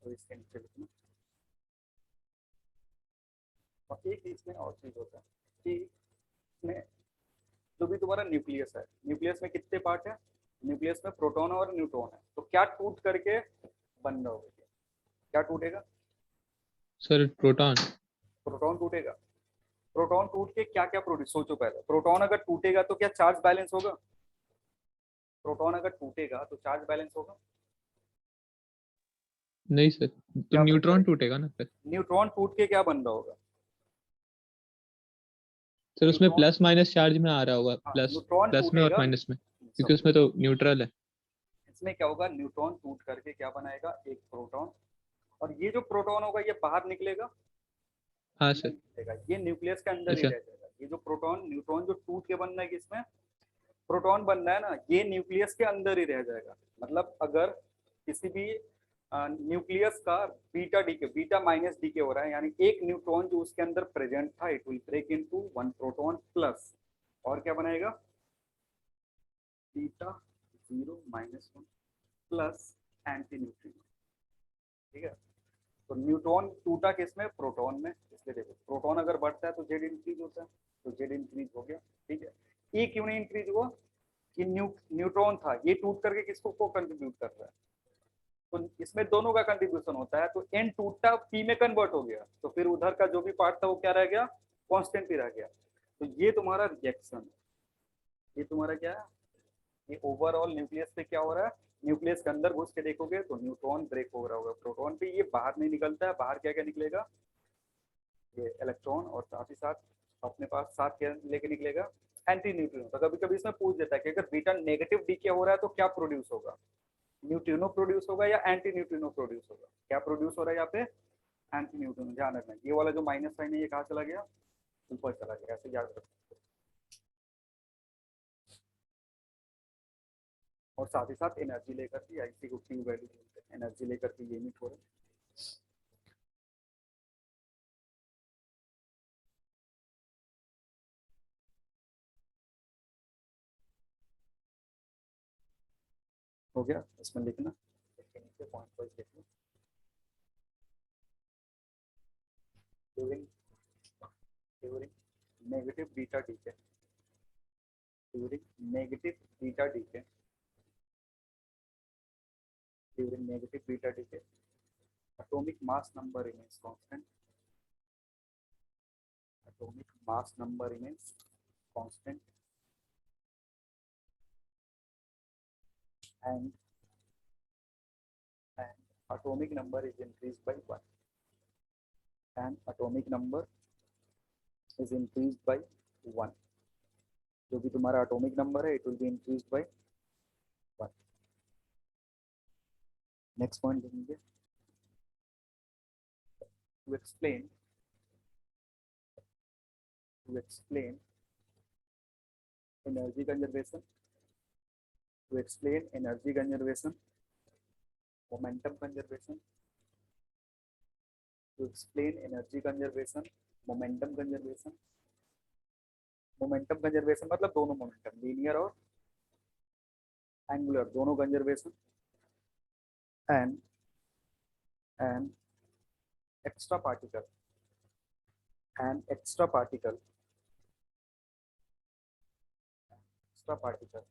तो इसके नीचे लिखना। और एक इसमें और चीज होता है कि इसमें जो भी तुम्हारा न्यूक्लियस है, न्यूक्लियस में कितने पार्ट है, न्यूक्लियस में प्रोटॉन और न्यूट्रॉन है, तो क्या टूट करके बन रहा होगा, क्या टूटेगा, सर प्रोटॉन। प्रोटॉन टूटेगा। प्रोटॉन टूट के क्या क्या प्रोड्यूस, सोचो पहले, प्रोटॉन अगर टूटेगा तो क्या चार्ज बैलेंस होगा, प्रोटॉन अगर टूटेगा तो चार्ज बैलेंस होगा, नहीं सर, तो क्या न्यूट्रॉन बनता टूटेगा ना फिर। है, न्यूट्रॉन टूट के क्या बन रहा होगा, सर उसमें न्यूट्रॉन, प्लस माइनस चार्ज में आ रहा होगा, हाँ प्लस न्यूट्रॉन प्लस में और टूटेगा, माइनस में, क्योंकि समझो उसमें तो न्यूट्रल है। इसमें क्या होगा, न्यूट्रॉन टूट करके क्या बनाएगा, एक प्रोटॉन, और ये जो प्रोटॉन होगा ये बाहर निकलेगा, हाँ नहीं सर। निकलेगा, ये न्यूक्लियस के अंदर ही अच्छा। रह जाएगा। ये जो प्रोटॉन न्यूट्रॉन जो टूट के बन रहा है, किसमें, प्रोटॉन बन रहा है ना, ये न्यूक्लियस के अंदर ही रह जाएगा। मतलब अगर किसी भी न्यूक्लियस का beta decay, beta minus decay हो रहा है, यानी एक न्यूट्रॉन जो उसके अंदर प्रेजेंट था, it will break into one proton plus, और क्या बनाएगा, बीटा 0 - 1 प्लस एंटी न्यूट्रिनो, ठीक है। तो न्यूट्रॉन टूटा किसमें, प्रोटॉन में, इसलिए देखो प्रोटॉन अगर बढ़ता है तो जेड इंक्रीज होता है, तो जेड इंक्रीज हो गया, ठीक है। ई क्यों नहीं इंक्रीज हुआ, कि न्यूट्रॉन था, ये टूट करके किसको को कंट्रीब्यूट कर रहा है, तो इसमें दोनों का कंट्रीब्यूशन होता है, तो एन टूटा पी में कन्वर्ट हो गया, तो फिर उधर का जो भी पार्ट था वो क्या रह गया, कांस्टेंट ही रह गया। तो ये तुम्हारा रिएक्शन है, ये तुम्हारा क्या है, ये ओवरऑल न्यूक्लियस पे क्या हो रहा है, न्यूक्लियस के अंदर घुस के देखोगे तो न्यूट्रॉन ब्रेक हो रहा होगा, प्रोटॉन पे ये बाहर नहीं निकलता है, बाहर क्या क्या निकलेगा, ये इलेक्ट्रॉन, और साथ ही साथ अपने पास साथ क्या लेके निकलेगा, एंटी न्यूट्रिनो। तो कभी कभी इसमें पूछ देता है कि अगर बीटा नेगेटिव डीके हो रहा है तो क्या प्रोड्यूस होगा, न्यूट्रिनो प्रोड्यूस होगा या एंटी न्यूट्रिनो प्रोड्यूस होगा, क्या प्रोड्यूस हो रहा है यहाँ पे, एंटी न्यूट्रिनो। ध्यान रखना ये वाला जो माइनस साइन है ये कहाँ चला गया, ऊपर चला गया, ऐसे याद रखना। और साथ ही साथ एनर्जी लेकर के, IC को क्यू वैल्यू एनर्जी लेकर के ये यूनिट हो रहा है। हो गया, इसमें लिखना, इसके नीचे पॉइंट वाइज लिख लो। During during negative beta decay, during negative beta decay, during negative beta decay, atomic mass number remains constant, atomic mass number remains constant, and atomic number is increased by 1, and atomic number is increased by 1, जो भी तुम्हारा atomic number है, it will be increased by 1. Next point लिखेंगे, to explain energy conservation, to explain energy conservation, momentum conservation, to explain energy conservation, momentum conservation, momentum conservation मतलब दोनों momentum, linear और angular दोनों conservation, and extra particle, and extra particle, extra particle,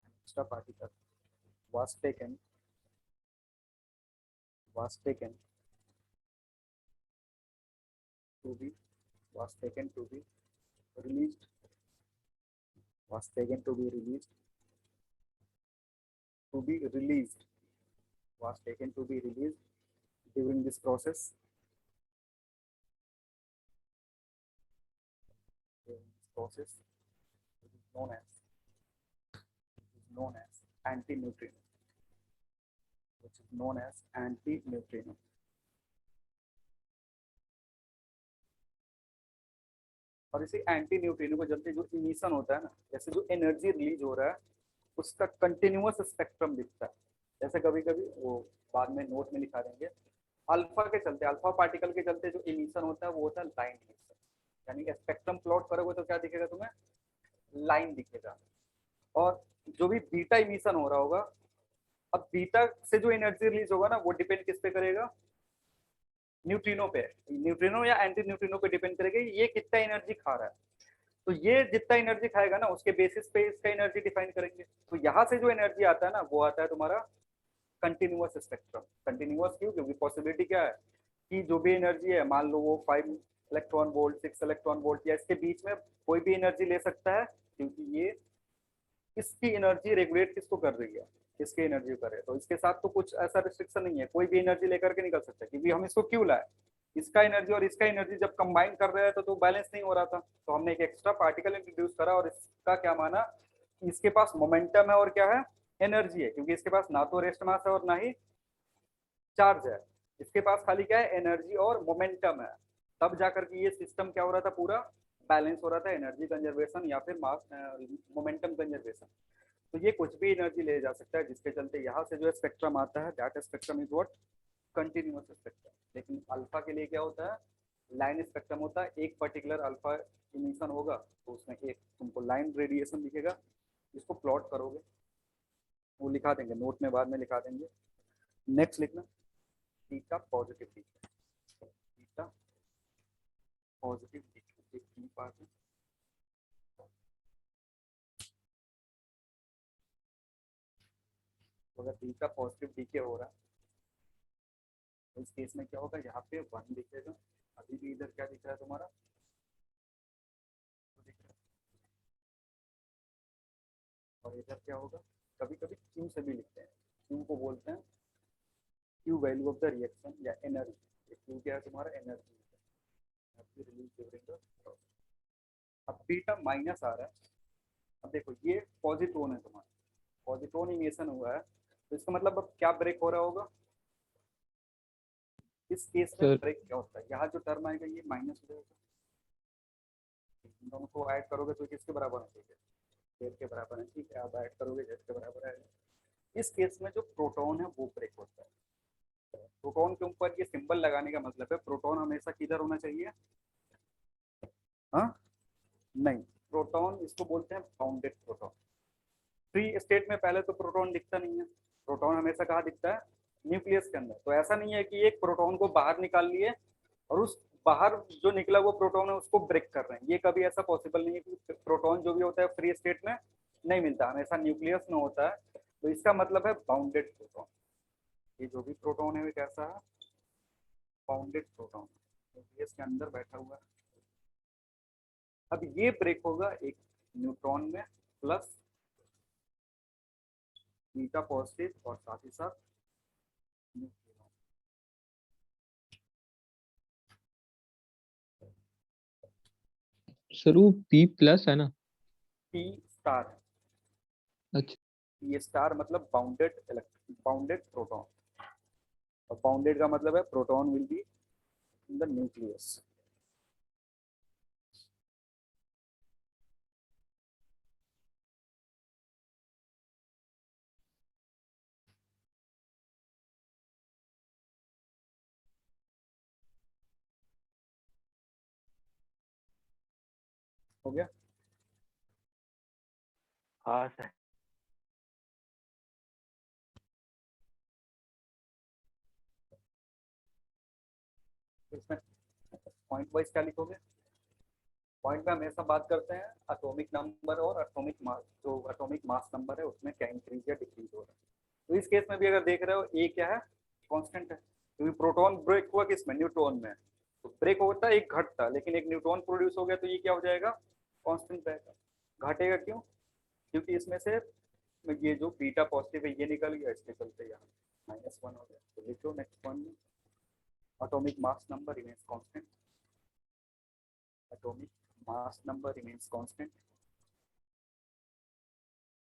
extra particle was taken to be was taken to be released was taken to be released to be released was taken to be released during this process, it is known as anti-neutrino, which is known as anti-neutrino. और इसी anti neutrino को जल्दी जो emission होता है ना, जैसे जो एनर्जी रिलीज हो रहा है उसका कंटिन्यूअस स्पेक्ट्रम दिखता है, जैसे कभी कभी वो बाद में नोट में लिखा देंगे, अल्फा के चलते, अल्फा पार्टिकल के चलते जो इमिशन होता है वो होता है लाइन इमिशन, यानी स्पेक्ट्रम प्लॉट करोगे तो क्या दिखेगा तुम्हें, लाइन दिखेगा। और जो भी बीटा इमिशन हो रहा होगा, अब बीटा से जो एनर्जी रिलीज होगा ना वो डिपेंड किस पे करेगा, न्यूट्रिनो पे, न्यूट्रिनो या एंटी न्यूट्रिनो पे डिपेंड करेगा ये कितना एनर्जी खा रहा है। तो ये जितना एनर्जी खाएगा ना उसके बेसिस पे इसका एनर्जी डिफाइन करेंगे। तो यहाँ से जो एनर्जी आता है ना वो आता है तुम्हारा कंटिन्यूअस स्पेक्ट्रम। कंटिन्यूअस क्यों? क्योंकि पॉसिबिलिटी क्या है कि जो भी एनर्जी है, मान लो वो 5 इलेक्ट्रॉन वोल्ट, 6 इलेक्ट्रॉन वोल्ट या इसके बीच में कोई भी एनर्जी ले सकता है, क्योंकि ये इसकी एनर्जी रेगुलेट किसको कर रही है, इसके एनर्जी कर रही है। तो इसके साथ तो कुछ ऐसा रिस्ट्रिक्शन नहीं है, कोई भी एनर्जी लेकर के निकल सकता है। क्योंकि हम इसको क्यों लाए, इसका एनर्जी और इसका एनर्जी जब कंबाइन कर रहे हैं तो बैलेंस नहीं हो रहा था, तो हमने एक एक्स्ट्रा पार्टिकल इंट्रोड्यूस करा और इसका क्या माना, इसके पास मोमेंटम है और क्या है, एनर्जी है। क्योंकि इसके पास ना तो रेस्ट मास है और ना ही चार्ज है, इसके पास खाली क्या है, एनर्जी और मोमेंटम है। तब जाकर के ये सिस्टम क्या हो रहा था, पूरा बैलेंस हो रहा था, एनर्जी कंजर्वेशन या फिर मास मोमेंटम कंजर्वेशन। तो ये कुछ भी एनर्जी ले जा सकता है, जिसके चलते यहाँ से जो स्पेक्ट्रम आता है that spectrum is what, continuous spectrum. लेकिन अल्फा के लिए क्या होता है, लाइन स्पेक्ट्रम होता है। एक पर्टिकुलर अल्फा इमिशन होगा तो उसमें एक तुमको लाइन रेडिएशन दिखेगा, जिसको प्लॉट करोगे, वो लिखा देंगे नोट में, बाद में लिखा देंगे। नेक्स्ट लिखना beta positive beta, beta positive beta एक की पार्ट है। तो अगर बीटा पॉजिटिव डीके हो रहा है तो इस केस में क्या होगा, यहाँ पे 1 दिखेगा। अभी भी इधर क्या दिख रहा है तुम्हारा, तो दिख रहा है। और इधर क्या होगा, कभी कभी क्यू से भी लिखते हैं, क्यू को बोलते हैं Q value of the reaction या एनर्जी। क्यू क्या है तुम्हारा, energy release during the process. अब बीटा माइनस आ रहा है। अब देखो ये पॉजिट्रॉन है तुम्हारा, पॉजिट्रॉन इमिशन हुआ है, तो इसका मतलब अब क्या ब्रेक हो रहा होगा, इस केस में सर ब्रेक क्या होता है, यहाँ जो टर्म आएगा ये माइनस हो जाएगा। इन दोनों को ऐड करोगे तो किसके बराबर है, जेड के बराबर है, ठीक है। आप ऐड करोगे जेड के बराबर है। इस केस में जो प्रोटॉन है वो ब्रेक होता है। प्रोटॉन के ऊपर ये सिंबल लगाने का मतलब है प्रोटॉन हमेशा किधर होना चाहिए, हाँ नहीं, प्रोटॉन इसको बोलते हैं बाउंडेड प्रोटॉन। फ्री स्टेट में पहले तो प्रोटॉन दिखता नहीं है, प्रोटॉन हमेशा कहाँ दिखता है, न्यूक्लियस के अंदर। तो ऐसा नहीं है कि एक प्रोटॉन को बाहर निकाल लिए और उस बाहर जो निकला वो प्रोटॉन है उसको ब्रेक कर रहे हैं, ये कभी ऐसा पॉसिबल नहीं है। कि प्रोटॉन जो भी होता है फ्री स्टेट में नहीं मिलता, हमेशा न्यूक्लियस में होता है। तो इसका मतलब है बाउंडेड प्रोटॉन। ये जो भी प्रोटॉन है वो कैसा है, बाउंडेड प्रोटॉन, न्यूक्लियस के अंदर बैठा हुआ है। अब ये ब्रेक होगा एक न्यूट्रॉन में प्लस बीटा पॉजिटिव और साथ ही साथ न्यूट्रॉन। सर वो पी प्लस है ना? पी स्टार है, अच्छा ये स्टार मतलब बाउंडेड प्रोटॉन, और बाउंडेड का मतलब है proton will be in the nucleus. हो गया, हाँ सर। तो इसमें पॉइंट वाइज क्या लिखोगे, पॉइंट में हमेशा बात करते हैं एटॉमिक नंबर और एटॉमिक मास, जो एटॉमिक मास नंबर है उसमें क्या इंक्रीज या डिक्रीज हो रहा है। तो इस केस में भी अगर देख रहे हो ए क्या है, कांस्टेंट है, क्योंकि प्रोटॉन ब्रेक हुआ किसमें, न्यूट्रॉन में। तो ब्रेक होता है एक घटता, लेकिन एक न्यूट्रॉन प्रोड्यूस हो गया तो ये क्या हो जाएगा, कांस्टेंट रहेगा। घटेगा क्यों, क्योंकि इसमें से ये जो बीटा पॉजिटिव है ये निकल गया, इसके चलते यहाँ -1 हो गया। तो लिखो नेक्स्ट पॉइंट में atomic mass number remains constant, atomic mass number remains constant,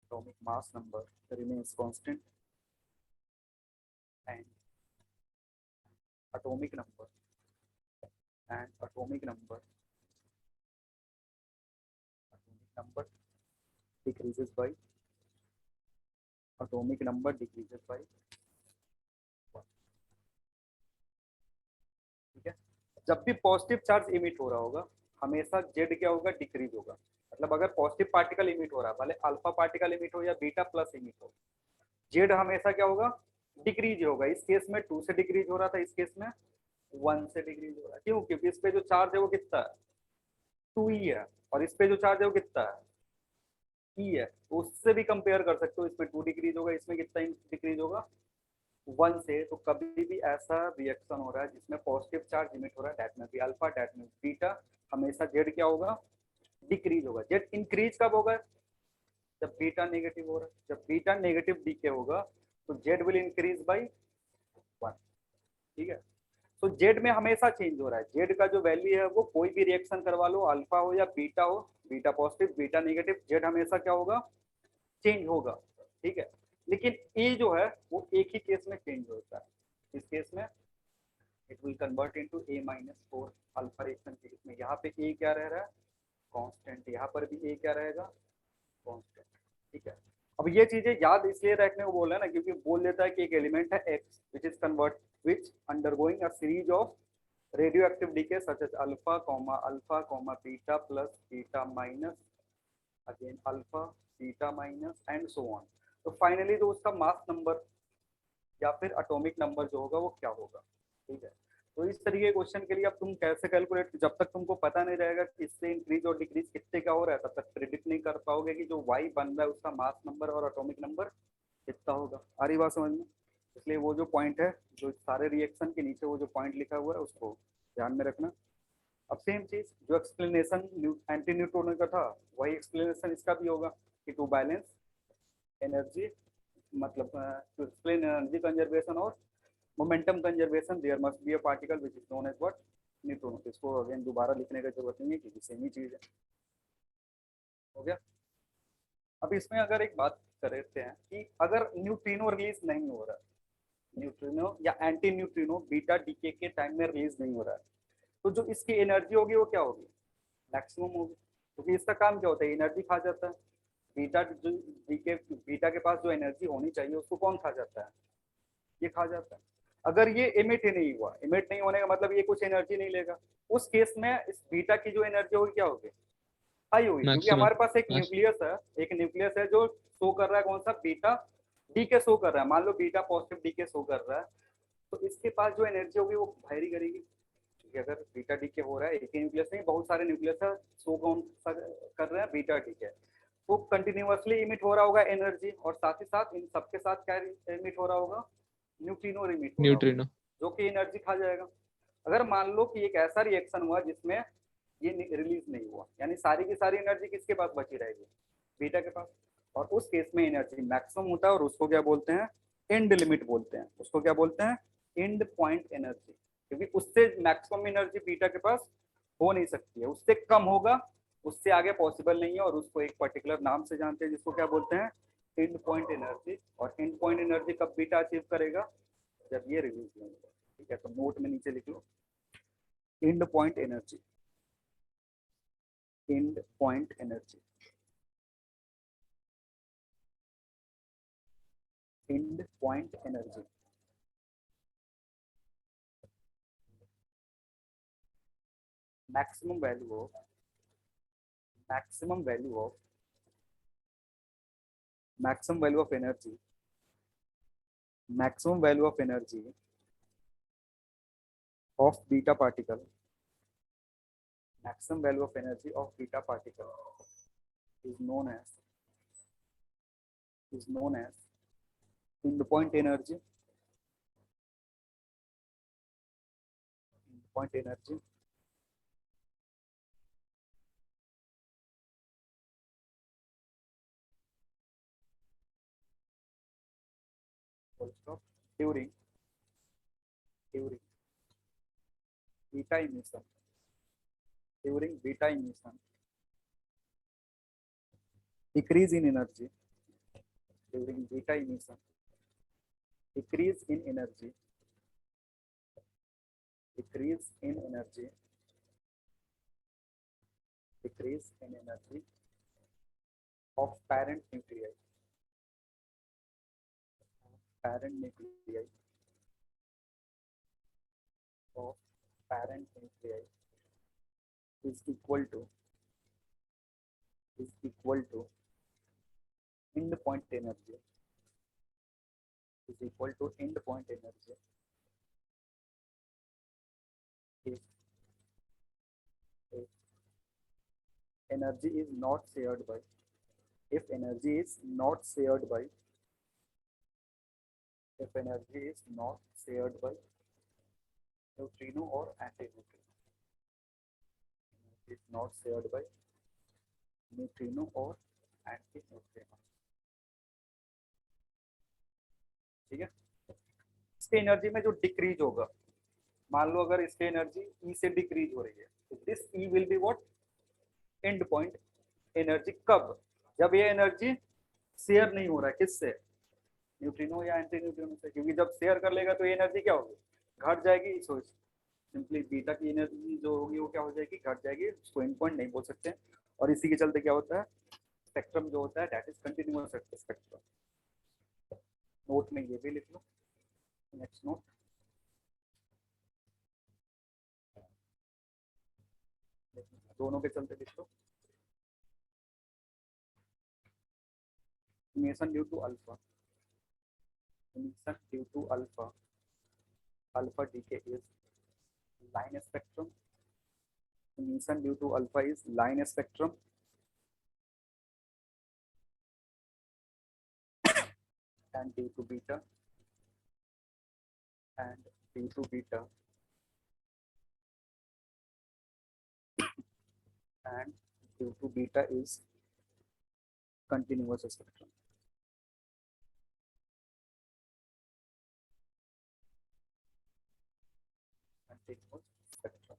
atomic mass number remains constant, and atomic number atomic number decreases by atomic number decreases by 1। ठीक है, जब भी पॉजिटिव चार्ज इमिट हो रहा होगा हमेशा Z क्या होगा, डिक्रीज होगा। मतलब अगर पॉजिटिव पार्टिकल इमिट हो रहा है, भले अल्फा पार्टिकल इमिट हो या बीटा प्लस इमिट हो, जेड हमेशा क्या होगा, डिक्रीज होगा। इस केस में 2 से डिक्रीज हो रहा था, इस केस में 1 से डिक्रीज हो रहा है। क्यों, क्योंकि इस पे जो चार्ज है वो कितना है, 2e है, और इस पे जो चार्ज है वो कितना है, e है, तो उससे भी कंपेयर कर सकते हो, इसमें 2 डिक्रीज होगा, इसमें कितना डिक्रीज होगा 1 से। तो कभी भी ऐसा रिएक्शन हो रहा है जिसमें पॉजिटिव चार्ज इमिट हो रहा है, दैट में भी अल्फा, दैट में बीटा, हमेशा जेड क्या होगा, डिक्रीज होगा। जेड इंक्रीज कब होगा, जब बीटा नेगेटिव हो रहा है, जब बीटा नेगेटिव डीके होगा तो जेड विल इंक्रीज बाई 1, ठीक है। तो जेड में हमेशा चेंज हो रहा है, जेड का जो वैल्यू है वो कोई भी रिएक्शन करवा लो, अल्फा हो या बीटा हो, beta positive beta negative, Z हमेशा क्या होगा, चेंज होगा, ठीक है। लेकिन ए जो है वो एक ही केस में चेंज होता है, इस केस में it will convert into a-4 alpha reaction के केस में। यहाँ पे ए क्या रह रहा है, कांस्टेंट, यहाँ पर भी ए क्या रहेगा, कांस्टेंट, ठीक है। अब ये चीजें याद इसलिए रखने को बोल रहा है ना, क्योंकि बोल देता है कि एक एलिमेंट है x which is convert which undergoing a series of radioactive decay such as alpha comma beta plus beta minus again alpha beta minus and so on। तो फाइनली जो उसका मास नंबर या फिर एटॉमिक नंबर जो होगा वो क्या होगा, ठीक है। तो इस तरीके के क्वेश्चन के लिए अब तुम कैसे कैलकुलेट, जब तक तुमको पता नहीं रहेगा कि इससे इंक्रीज और डिक्रीज कितने का हो रहा है, तब तक प्रिडिक्ट नहीं कर पाओगे कि जो y बन रहा है उसका मास नंबर और एटॉमिक नंबर कितना होगा। आ रही बात समझ में? इसलिए वो जो पॉइंट है, जो सारे रिएक्शन के नीचे वो जो पॉइंट लिखा हुआ है उसको ध्यान में रखना। अब सेम चीज जो एक्सप्लेनेशन एंटी न्यूट्रॉन का था, वही एक्सप्लेनेशन इसका भी होगा कि टू बैलेंस एनर्जी, मतलब टू एक्सप्लेन एनर्जी कंजर्वेशन और momentum conservation there must be a particle which is known as what, neutron. इसको अगेन दोबारा लिखने की जरूरत नहीं है क्योंकि सेम ही चीज है, हो गया। अब इसमें अगर एक बात करते हैं कि अगर न्यूट्रिनो रिलीज नहीं हो रहा, न्यूट्रिनो या एंटी न्यूट्रिनो बीटा डीके के टाइम में रिलीज नहीं हो रहा है, तो जो इसकी एनर्जी होगी वो क्या होगी, मैक्सिमम होगी, क्योंकि इसका काम क्या होता है, एनर्जी खा जाता है। बीटा जो डीके, बीटा के पास जो एनर्जी होनी चाहिए उसको कौन खा जाता है, ये खा जाता है। अगर ये इमिट ही नहीं हुआ, इमिट नहीं होने का मतलब ये कुछ एनर्जी नहीं लेगा, उस केस में इस बीटा की जो एनर्जी होगी क्या होगी, हाई होगी, क्योंकि मैक्सिमम। हमारे पास एक न्यूक्लियस है, एक न्यूक्लियस है जो शो कर रहा है कौन सा, बीटा डी के शो कर रहा है। मान लो बीटा पॉजिटिव डी के शो कर रहा है, तो इसके पास जो एनर्जी होगी वो वेरी करेगी, क्योंकि अगर बीटा डी के हो रहा है, एक ही न्यूक्लियस नहीं बहुत सारे न्यूक्लियस है शो कौन सा कर रहे हैं, बीटा डी के, वो कंटिन्यूअसली इमिट हो रहा होगा एनर्जी, और साथ ही साथ इन सबके साथ क्या इमिट हो रहा होगा, न्यूट्रिनो इमिट हो रहा होगा, न्यूट्रिनो। जो कि एनर्जी खा जाएगा। अगर मान लो कि एक ऐसा रिएक्शन हुआ जिसमें ये रिलीज नहीं हुआ, यानी सारी की सारी एनर्जी किसके पास बची रहेगी, बीटा के पास, और उस केस में एनर्जी मैक्सिमम होता है, और उसको क्या बोलते हैं, एंड लिमिट बोलते हैं, उसको क्या बोलते हैं, एंड पॉइंट एनर्जी, क्योंकि उससे मैक्सिमम एनर्जी बीटा के पास हो नहीं सकती है, उससे कम होगा, उससे आगे पॉसिबल नहीं है, और उसको एक पर्टिकुलर नाम से जानते हैं जिसको क्या बोलते हैं, एंड पॉइंट एनर्जी। और एंड पॉइंट एनर्जी कब बीटा अचीव करेगा, जब ये रिलीज नहीं होगा, ठीक है। तो नोट में नीचे लिख लो end point energy, end point energy, end point energy. maximum value of maximum value of maximum value of energy, maximum value of energy of beta particle, maximum value of energy of beta particle is known as end point energy, end point energy full stop, during beta emission, during beta emission decrease in energy, during beta emission decrease in energy, decrease in energy, decrease in energy of parent nuclei, parent nuclei of parent nuclei is equal to end point energy, is equal to end point energy if energy is not shared by, if energy is not shared by, if energy is not shared by neutrino or antineutrino, is not shared by neutrino or antineutrino, ठीक है। इसके energy में जो decrease होगा, मान लो अगर इसकी energy E से डिक्रीज हो रही है, तो this E will be what, and point energy. कब? जब ये एनर्जी शेयर नहीं हो रहा है, किससे? न्यूट्रिनो या एंटी न्यूट्रिनो से, क्योंकि जब शेयर कर लेगा तो ये एनर्जी क्या होगी, घट जाएगी। सो सिंपली बीटा की एनर्जी जो होगी वो क्या हो जाएगी, घट जाएगी। उसको एंड पॉइंट नहीं बोल सकते। और इसी के चलते क्या होता है, स्पेक्ट्रम जो होता है that is continuous spectrum. Note में ये भी लिख लो, नेक्स्ट नोट। दोनों के चलते लिख लो, emission due to alpha, emission due to alpha, alpha decay is line spectrum, emission due to alpha is line spectrum, and due to beta, and due to beta, and due to beta is continuous spectrum. Continuous spectrum.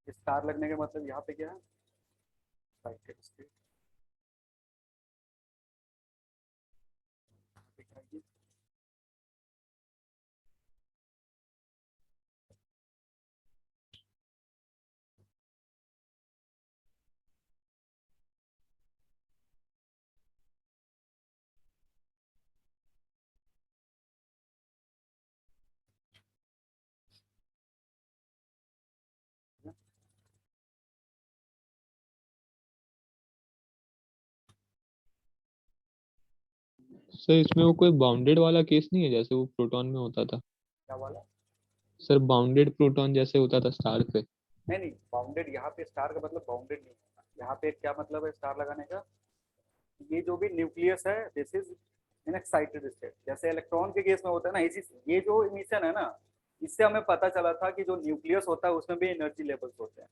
Star लगने का मतलब यहाँ पे क्या है, cyclic state दिखाइए। Sir इसमें वो कोई बाउंडेड वाला केस नहीं है जैसे वो प्रोटॉन में होता था? क्या वाला? सर बाउंडेड प्रोटॉन जैसे होता था स्टार पे। नहीं नहीं, बाउंडेड यहाँ पे स्टार का मतलब बाउंडेड नहीं होता। यहाँ पे क्या मतलब है स्टार लगाने का, ये जो भी न्यूक्लियस है this is in excited state, जैसे इलेक्ट्रॉन के केस में होता है ना। इसी ये जो इमिशन है ना, इससे हमें पता चला था कि जो न्यूक्लियस होता है उसमें भी एनर्जी लेवल्स होते हैं।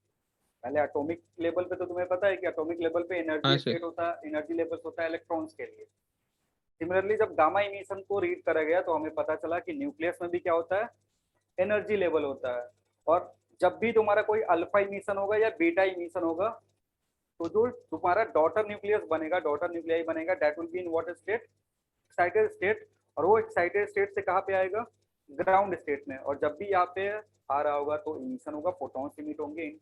पहले एटॉमिक लेवल पे तो तुम्हें पता है कि एटॉमिक लेवल पे हाँ एनर्जी सर। स्टेट होता है, एनर्जी लेवल्स होता है इलेक्ट्रॉन्स के लिए। सिमिलरली जब गामा इमिशन को रीड करा गया तो हमें पता चला कि न्यूक्लियस में भी क्या होता है, एनर्जी लेवल होता है। और जब भी तुम्हारा कोई अल्फा इमिशन होगा या बीटा इमिशन होगा, तो जो तुम्हारा डॉटर न्यूक्लियस बनेगा, डॉटर न्यूक्लियाई बनेगा, that will be in what state, excited state. और वो एक्साइटेड स्टेट से कहाँ पे आएगा, ग्राउंड स्टेट में। और जब भी यहाँ पे आ रहा होगा तो इमिशन होगा, फोटॉन्स इमिट होंगे,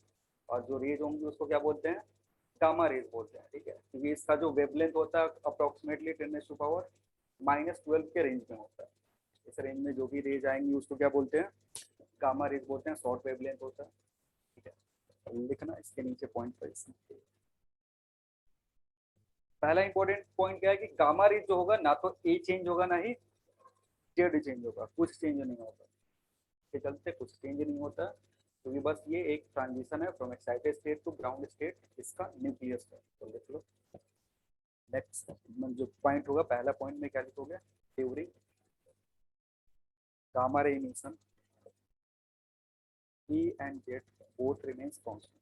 और जो रेज होंगी उसको क्या बोलते हैं, गामा रेज बोलते हैं। ठीक है, क्योंकि इसका जो वेवलेंथ होता है अप्रोक्सीमेटली 10⁻⁻12 के रेंज में होता है। इस रेंज में जो भी रेज आएंगी उसको क्या बोलते हैं, गामा रेज बोलते हैं। शॉर्ट वेवलेंथ होता है। ठीक है, लिखना इसके नीचे पॉइंट पर। पहला इंपॉर्टेंट पॉइंट क्या है कि गामा रेज जो होगा ना तो ए चेंज होगा ना ही जेड चेंज होगा, कुछ चेंज नहीं होगा। इसके चलते कुछ चेंज नहीं होता, क्योंकि बस ये एक ट्रांजिशन है from excited state to ground state, इसका न्यूक्लियस है। तो लिख लो नेक्स्ट जो पॉइंट होगा, पहला पॉइंट में क्या लिखोगे, during gamma ray emission E and Z both remains constant.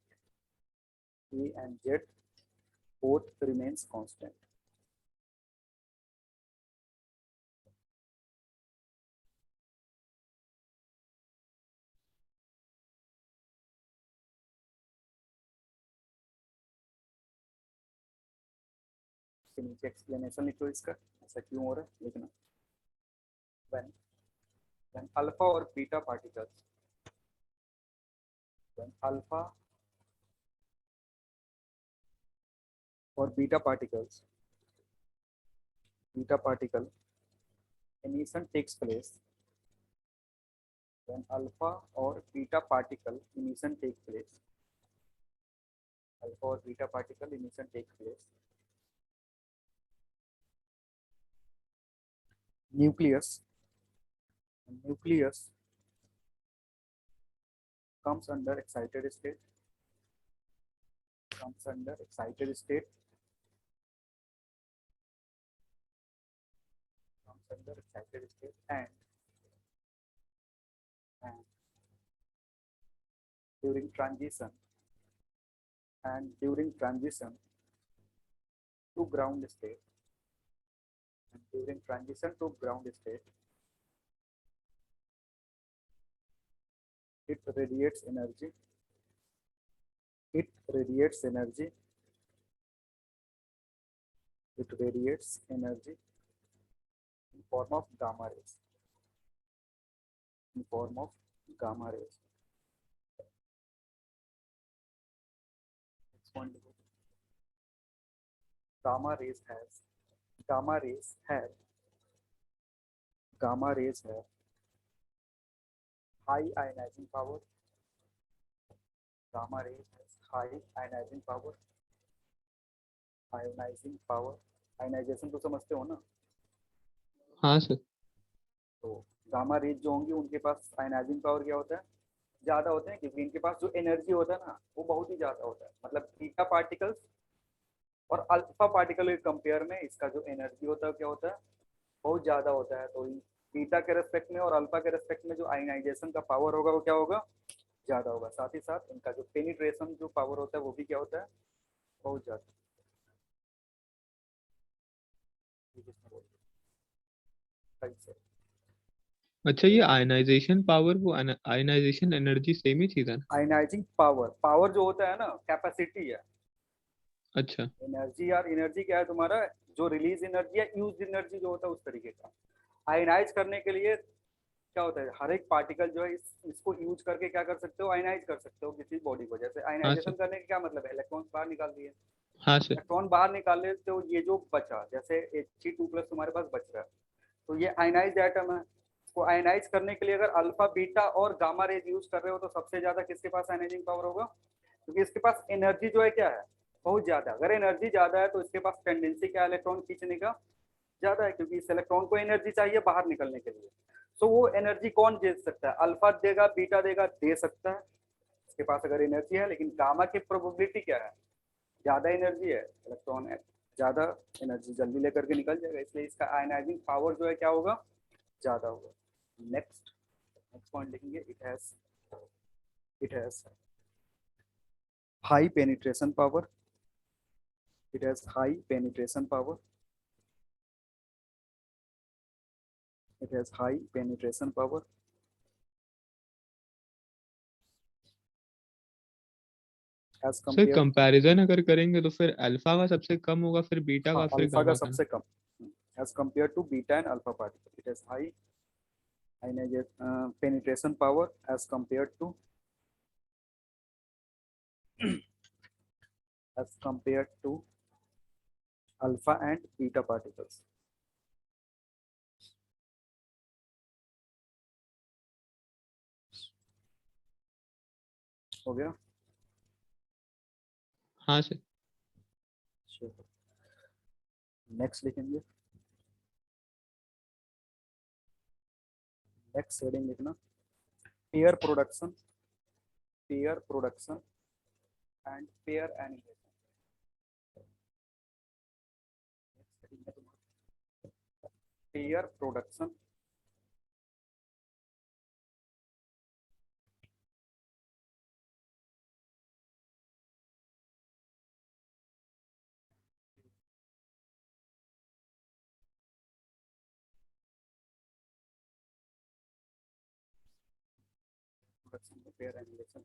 E and Z both remains constant. इसके नीचे एक्सप्लेनेशन लिखो इसका, ऐसा क्यों हो रहा है लिखना। when alpha or beta particles, when alpha or beta particle emission takes place, when alpha or beta particle emission takes place, alpha or beta particle emission takes place, nucleus comes under excited state, and during transition to ground state, it radiates energy in form of gamma rays, Next one, gamma rays have high ionizing power. Gamma rays has high ionizing power. Ionization तो समझते हो ना? हाँ sir. तो gamma rays जो होंगी उनके पास ionising power क्या होता है? ज्यादा होते हैं, क्योंकि इनके पास जो एनर्जी होता है ना वो बहुत ही ज्यादा होता है। मतलब बीटा पार्टिकल्स और अल्फा पार्टिकल के कंपेयर में इसका जो एनर्जी होता है क्या होता है? बहुत ज्यादा होता है। तो बीटा के रेस्पेक्ट में और अल्फा के रेस्पेक्ट में जो आयनाइजेशन का पावर होगा वो क्या होगा? ज्यादा होगा। साथ ही साथ इनका जो पेनिट्रेशन जो पावर होता है वो भी क्या होता है? बहुत ज्यादा। अच्छा, ये आयनाइजेशन पावर वो आयनाइजेशन एनर्जी सेम ही चीज है ना? आयनाइजिंग पावर जो होता है ना कैपेसिटी है। अच्छा। एनर्जी यार, एनर्जी क्या है तुम्हारा? जो रिलीज एनर्जी है, यूज एनर्जी जो होता है उस तरीके का। आयनाइज करने के लिए क्या होता है? हर एक पार्टिकल जो है इसको यूज करके क्या कर सकते हो? आयनाइज कर सकते हो किसी बॉडी को। जैसे हाँ आयनाइजेशन सर। करने का क्या मतलब है? इलेक्ट्रॉन बाहर निकाल दिए। हाँ सर। इलेक्ट्रॉन बाहर निकाल ले तो ये जो बचा, जैसे He2+ तुम्हारे पास बच रहा है, तो ये आयनाइज्ड एटम है। इसको आयनाइज करने के लिए अगर अल्फा बीटा और गामा रेज यूज कर रहे हो तो सबसे ज्यादा किसके पास आयनाइजिंग पावर होगा? क्योंकि इसके पास एनर्जी जो है क्या है? बहुत ज्यादा। अगर एनर्जी ज्यादा है तो इसके पास टेंडेंसी क्या है इलेक्ट्रॉन खींचने का? ज्यादा है, क्योंकि इस इलेक्ट्रॉन को एनर्जी चाहिए बाहर निकलने के लिए। तो वो एनर्जी कौन दे सकता है? अल्फा देगा, बीटा देगा, दे सकता है इसके पास अगर एनर्जी है। लेकिन गामा की प्रोबेबिलिटी क्या है? ज्यादा एनर्जी है, इलेक्ट्रॉन है ज्यादा, एनर्जी जल्दी लेकर के निकल जाएगा, इसलिए इसका आयनाइजिंग पावर जो है क्या होगा? ज्यादा होगा। नेक्स्ट पॉइंट लिखेंगे, it has high penetration power. It has high penetration power. It has high penetration power. As sir compared, comparison अगर करेंगे तो फिर अल्फा का सबसे कम होगा, फिर बीटा हाँ, का, फिर अल्फा का गामा का। सबसे कम। As compared to beta and alpha particle, it has high penetration power as compared to alpha and beta particles. हो गया? हाँ सर। नेक्स्ट लिखेंगे, नेक्स्ट हेडिंग लिखना, pair production and pair animation. Pair production pair animation.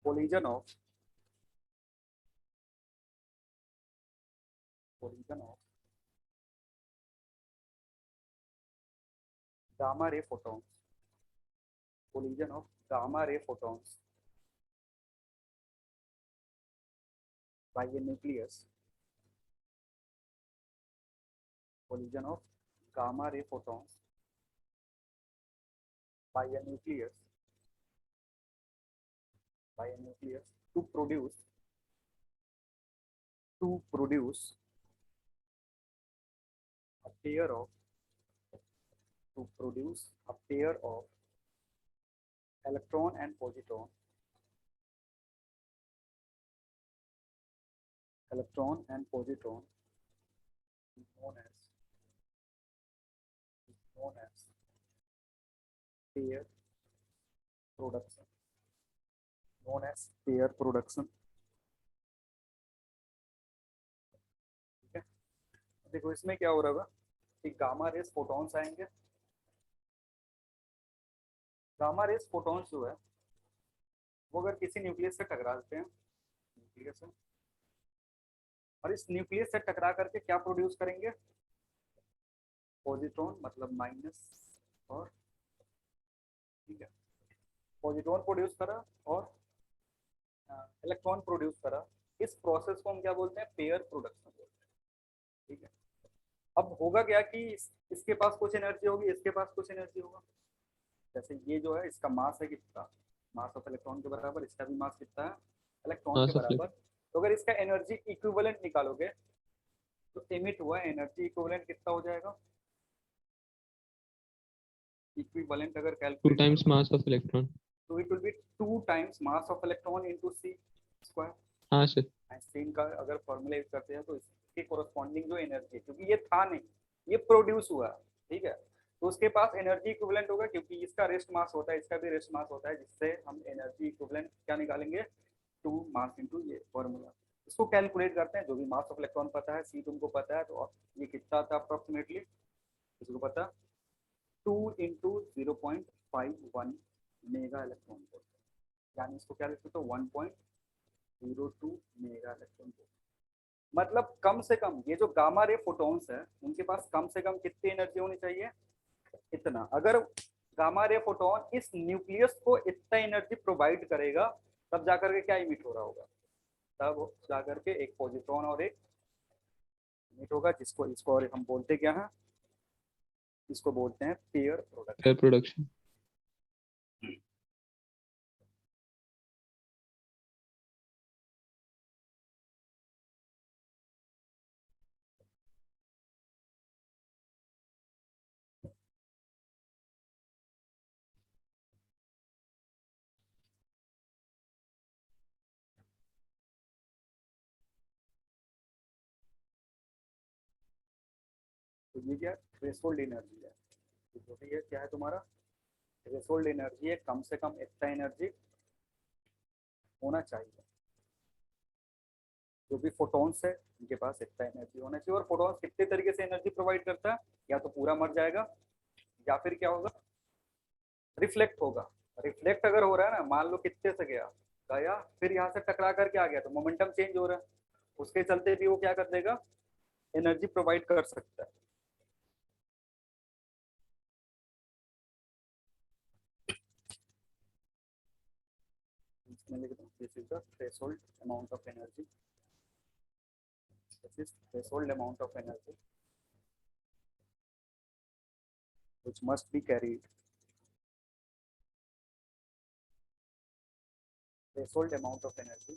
collision of gamma ray photons, collision of gamma ray photons by a nucleus, collision of gamma ray photons by a nucleus to produce a pair of electron and positron is known as pair production, ठीक है। देखो इसमें क्या हो रहा है कि gamma rays photons आएंगे, गामा रेस फोटॉन्स जो है वो अगर किसी न्यूक्लियस से टकराते हैं, न्यूक्लियस से, और इस न्यूक्लियस से टकरा करके क्या प्रोड्यूस करेंगे, पॉजिट्रॉन, मतलब माइनस, और ठीक है, पॉजिट्रॉन प्रोड्यूस करा और इलेक्ट्रॉन प्रोड्यूस करा। इस प्रोसेस को हम क्या बोलते हैं, पेयर प्रोडक्शन बोलते हैं, ठीक है। अब होगा क्या कि इसके पास कुछ एनर्जी होगी, इसके पास कुछ एनर्जी होगा। जैसे ये जो है इसका मास है कितना, मास ऑफ इलेक्ट्रॉन के बराबर, इसका भी मास कितना है, इलेक्ट्रॉन के बराबर। तो अगर इसका एनर्जी इक्विवेलेंट निकालोगे तो एमिट हुआ एनर्जी इक्विवेलेंट कितना हो जाएगा, इक्विवेलेंट अगर calculate 2 times mass of electron. तो it will B 2 times mass of electron into c square. हाँ सर। आइंस्टाइन का अगर फॉर्मूला यूज करते हैं तो इसके कोरस्पॉन्डिंग जो एनर्जी है, क्योंकि ये था नहीं, ये प्रोड्यूस हुआ, ठीक है, तो उसके पास एनर्जी इक्विवेलेंट होगा, क्योंकि इसका रेस्ट मास होता है, इसका भी रेस्ट मास होता है, जिससे हम एनर्जी इक्विवेलेंट क्या निकालेंगे, 2 मास इनटू ये फॉर्मूला। इसको कैलकुलेट करते हैं, जो भी मास ऑफ इलेक्ट्रॉन पता है, सी तुमको पता है, तो ये कितना था अप्रोक्सीमेटली, इसको पता 2 इंटू 0.51 मेगा इलेक्ट्रॉन वोल्ट, यानी इसको क्या लिखते हो, 1.02 मेगा इलेक्ट्रॉन वोल्ट। मतलब कम से कम ये जो गामा रे फोटॉन्स है उनके पास कम से कम कितनी एनर्जी होनी चाहिए, इतना। अगर गामा रे फोटोन इस न्यूक्लियस को इतना एनर्जी प्रोवाइड करेगा तब जाकर के क्या इमिट हो रहा होगा, तब जाकर के एक पॉजिट्रॉन और एक इमिट होगा, इसको और हम बोलते क्या है, इसको बोलते हैं पेयर प्रोडक्शन। तो ये क्या थ्रेशोल्ड एनर्जी है, जो भी है क्या है तुम्हारा थ्रेशोल्ड एनर्जी है, कम से कम इतना एनर्जी होना चाहिए। जो भी फोटॉन्स है उनके पास इतना एनर्जी होना चाहिए। और फोटॉन्स कितने तरीके से एनर्जी प्रोवाइड करता है, या तो पूरा मर जाएगा या फिर क्या होगा, रिफ्लेक्ट होगा। रिफ्लेक्ट अगर हो रहा है ना, मान लो कितने से गया फिर यहाँ से टकरा करके आ गया, तो मोमेंटम चेंज हो रहा है, उसके चलते भी वो क्या कर देगा, एनर्जी प्रोवाइड कर सकता है। इसमें लिख दूं, this is the threshold amount of energy, this is threshold amount of energy which must be carried, threshold amount of energy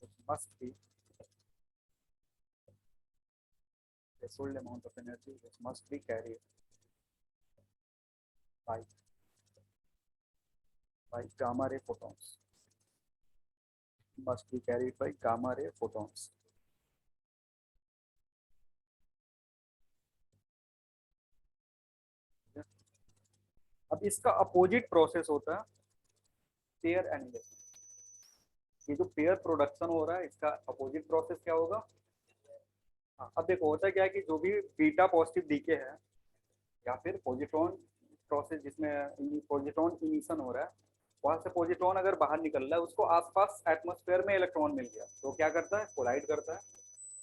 which must be threshold amount of energy which must be carried by gamma ray photons, must be carried by gamma ray photons। अब इसका opposite process होता है pair annihilation. ये जो pair production हो रहा है इसका अपोजिट प्रोसेस क्या होगा, अब देखो होता क्या है कि जो भी बीटा पॉजिटिव डीके है या फिर पॉजिट्रॉन प्रोसेस जिसमें पॉजिट्रॉन इमिशन हो रहा है, वहां से पॉजिट्रॉन अगर बाहर निकल रहा है, उसको आसपास एटमॉस्फेयर में इलेक्ट्रॉन मिल गया, तो क्या करता है, कोलाइड करता है,